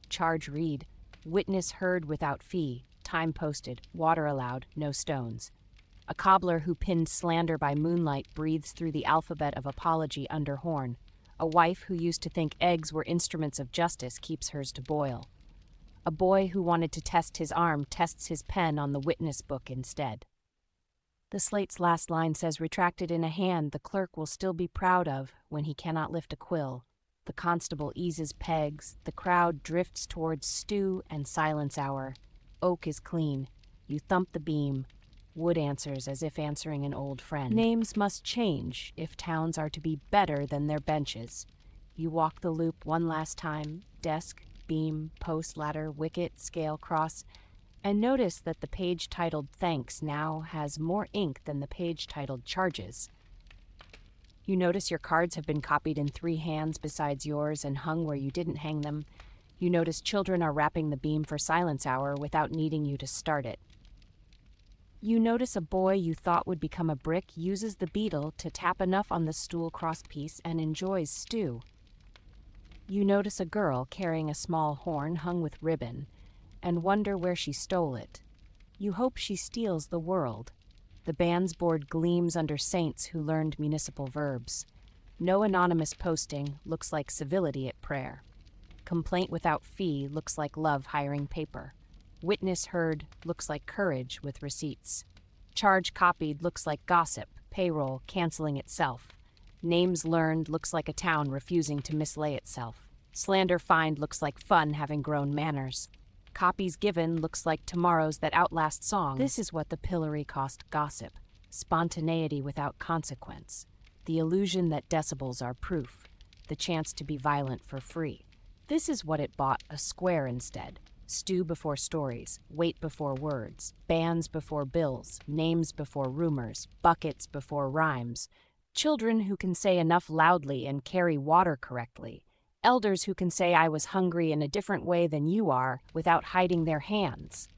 Speaker 1: Charge read, witness heard without fee, time posted, water allowed, no stones. A cobbler who pinned slander by moonlight breathes through the alphabet of apology under horn. A wife who used to think eggs were instruments of justice keeps hers to boil. A boy who wanted to test his arm tests his pen on the witness book instead. The slate's last line says, retracted in a hand the clerk will still be proud of when he cannot lift a quill. The constable eases pegs. The crowd drifts towards stew and silence hour. Oak is clean. You thump the beam. Wood answers as if answering an old friend. Names must change if towns are to be better than their benches. You walk the loop one last time. Desk, beam, post, ladder, wicket, scale, cross. And notice that the page titled Thanks now has more ink than the page titled Charges. You notice your cards have been copied in 3 hands besides yours and hung where you didn't hang them. You notice children are wrapping the beam for silence hour without needing you to start it. You notice a boy you thought would become a brick uses the beetle to tap enough on the stool crosspiece and enjoys stew. You notice a girl carrying a small horn hung with ribbon and wonder where she stole it. You hope she steals the world. The band's board gleams under saints who learned municipal verbs. No anonymous posting looks like civility at prayer. Complaint without fee looks like love hiring paper. Witness heard looks like courage with receipts. Charge copied looks like gossip, payroll canceling itself. Names learned looks like a town refusing to mislay itself. Slander fined looks like fun having grown manners. Copies given looks like tomorrows that outlast songs. This is what the pillory cost gossip. Spontaneity without consequence. The illusion that decibels are proof. The chance to be violent for free. This is what it bought a square instead. Stew before stories, weight before words, bands before bills, names before rumors, buckets before rhymes. Children who can say enough loudly and carry water correctly. Elders who can say I was hungry in a different way than you are without hiding their hands.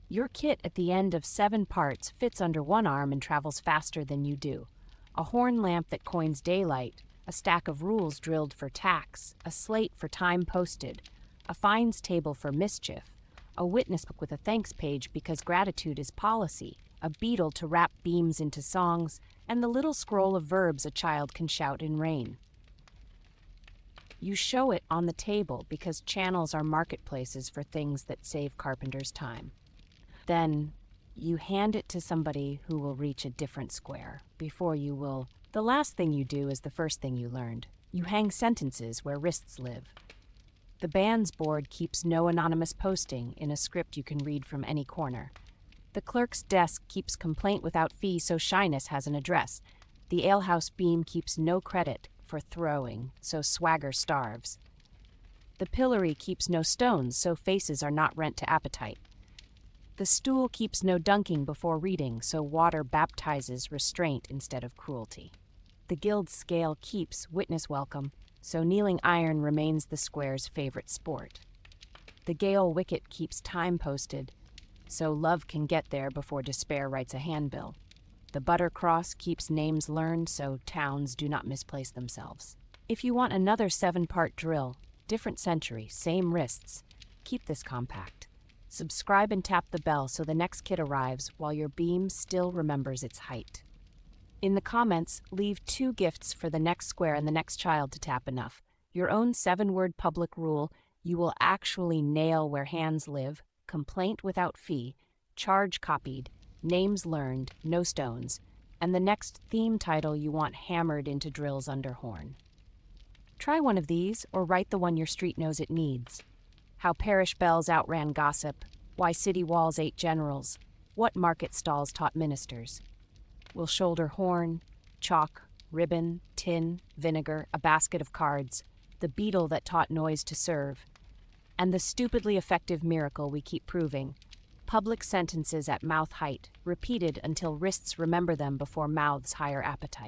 Speaker 1: Your kit at the end of 7 parts fits under one arm and travels faster than you do. A horn lamp that coins daylight, a stack of rules drilled for tax, a slate for time posted, a fines table for mischief, a witness book with a thanks page because gratitude is policy, a beetle to wrap beams into songs, and the little scroll of verbs a child can shout in rain. You show it on the table because channels are marketplaces for things that save carpenters time. Then you hand it to somebody who will reach a different square before you will. The last thing you do is the first thing you learned. You hang sentences where wrists live. The band's board keeps no anonymous posting in a script you can read from any corner. The clerk's desk keeps complaint without fee so shyness has an address. The alehouse beam keeps no credit for throwing so swagger starves. The pillory keeps no stones so faces are not rent to appetite. The stool keeps no dunking before reading so water baptizes restraint instead of cruelty. The guild scale keeps witness welcome so kneeling iron remains the square's favorite sport. The gale wicket keeps time posted so love can get there before despair writes a handbill. The butter cross keeps names learned so towns do not misplace themselves. If you want another 7-part drill, different century, same wrists, keep this compact. Subscribe and tap the bell so the next kit arrives while your beam still remembers its height. In the comments, leave 2 gifts for the next square and the next child to tap enough. Your own 7-word public rule you will actually nail where hands live, complaint without fee, charge copied, names learned, no stones, and the next theme title you want hammered into drills under horn. Try one of these or write the one your street knows it needs. How parish bells outran gossip, why city walls ate generals, what market stalls taught ministers. We'll shoulder horn, chalk, ribbon, tin, vinegar, a basket of cards, the beetle that taught noise to serve, and the stupidly effective miracle we keep proving. Public sentences at mouth height, repeated until wrists remember them before mouths hire appetite.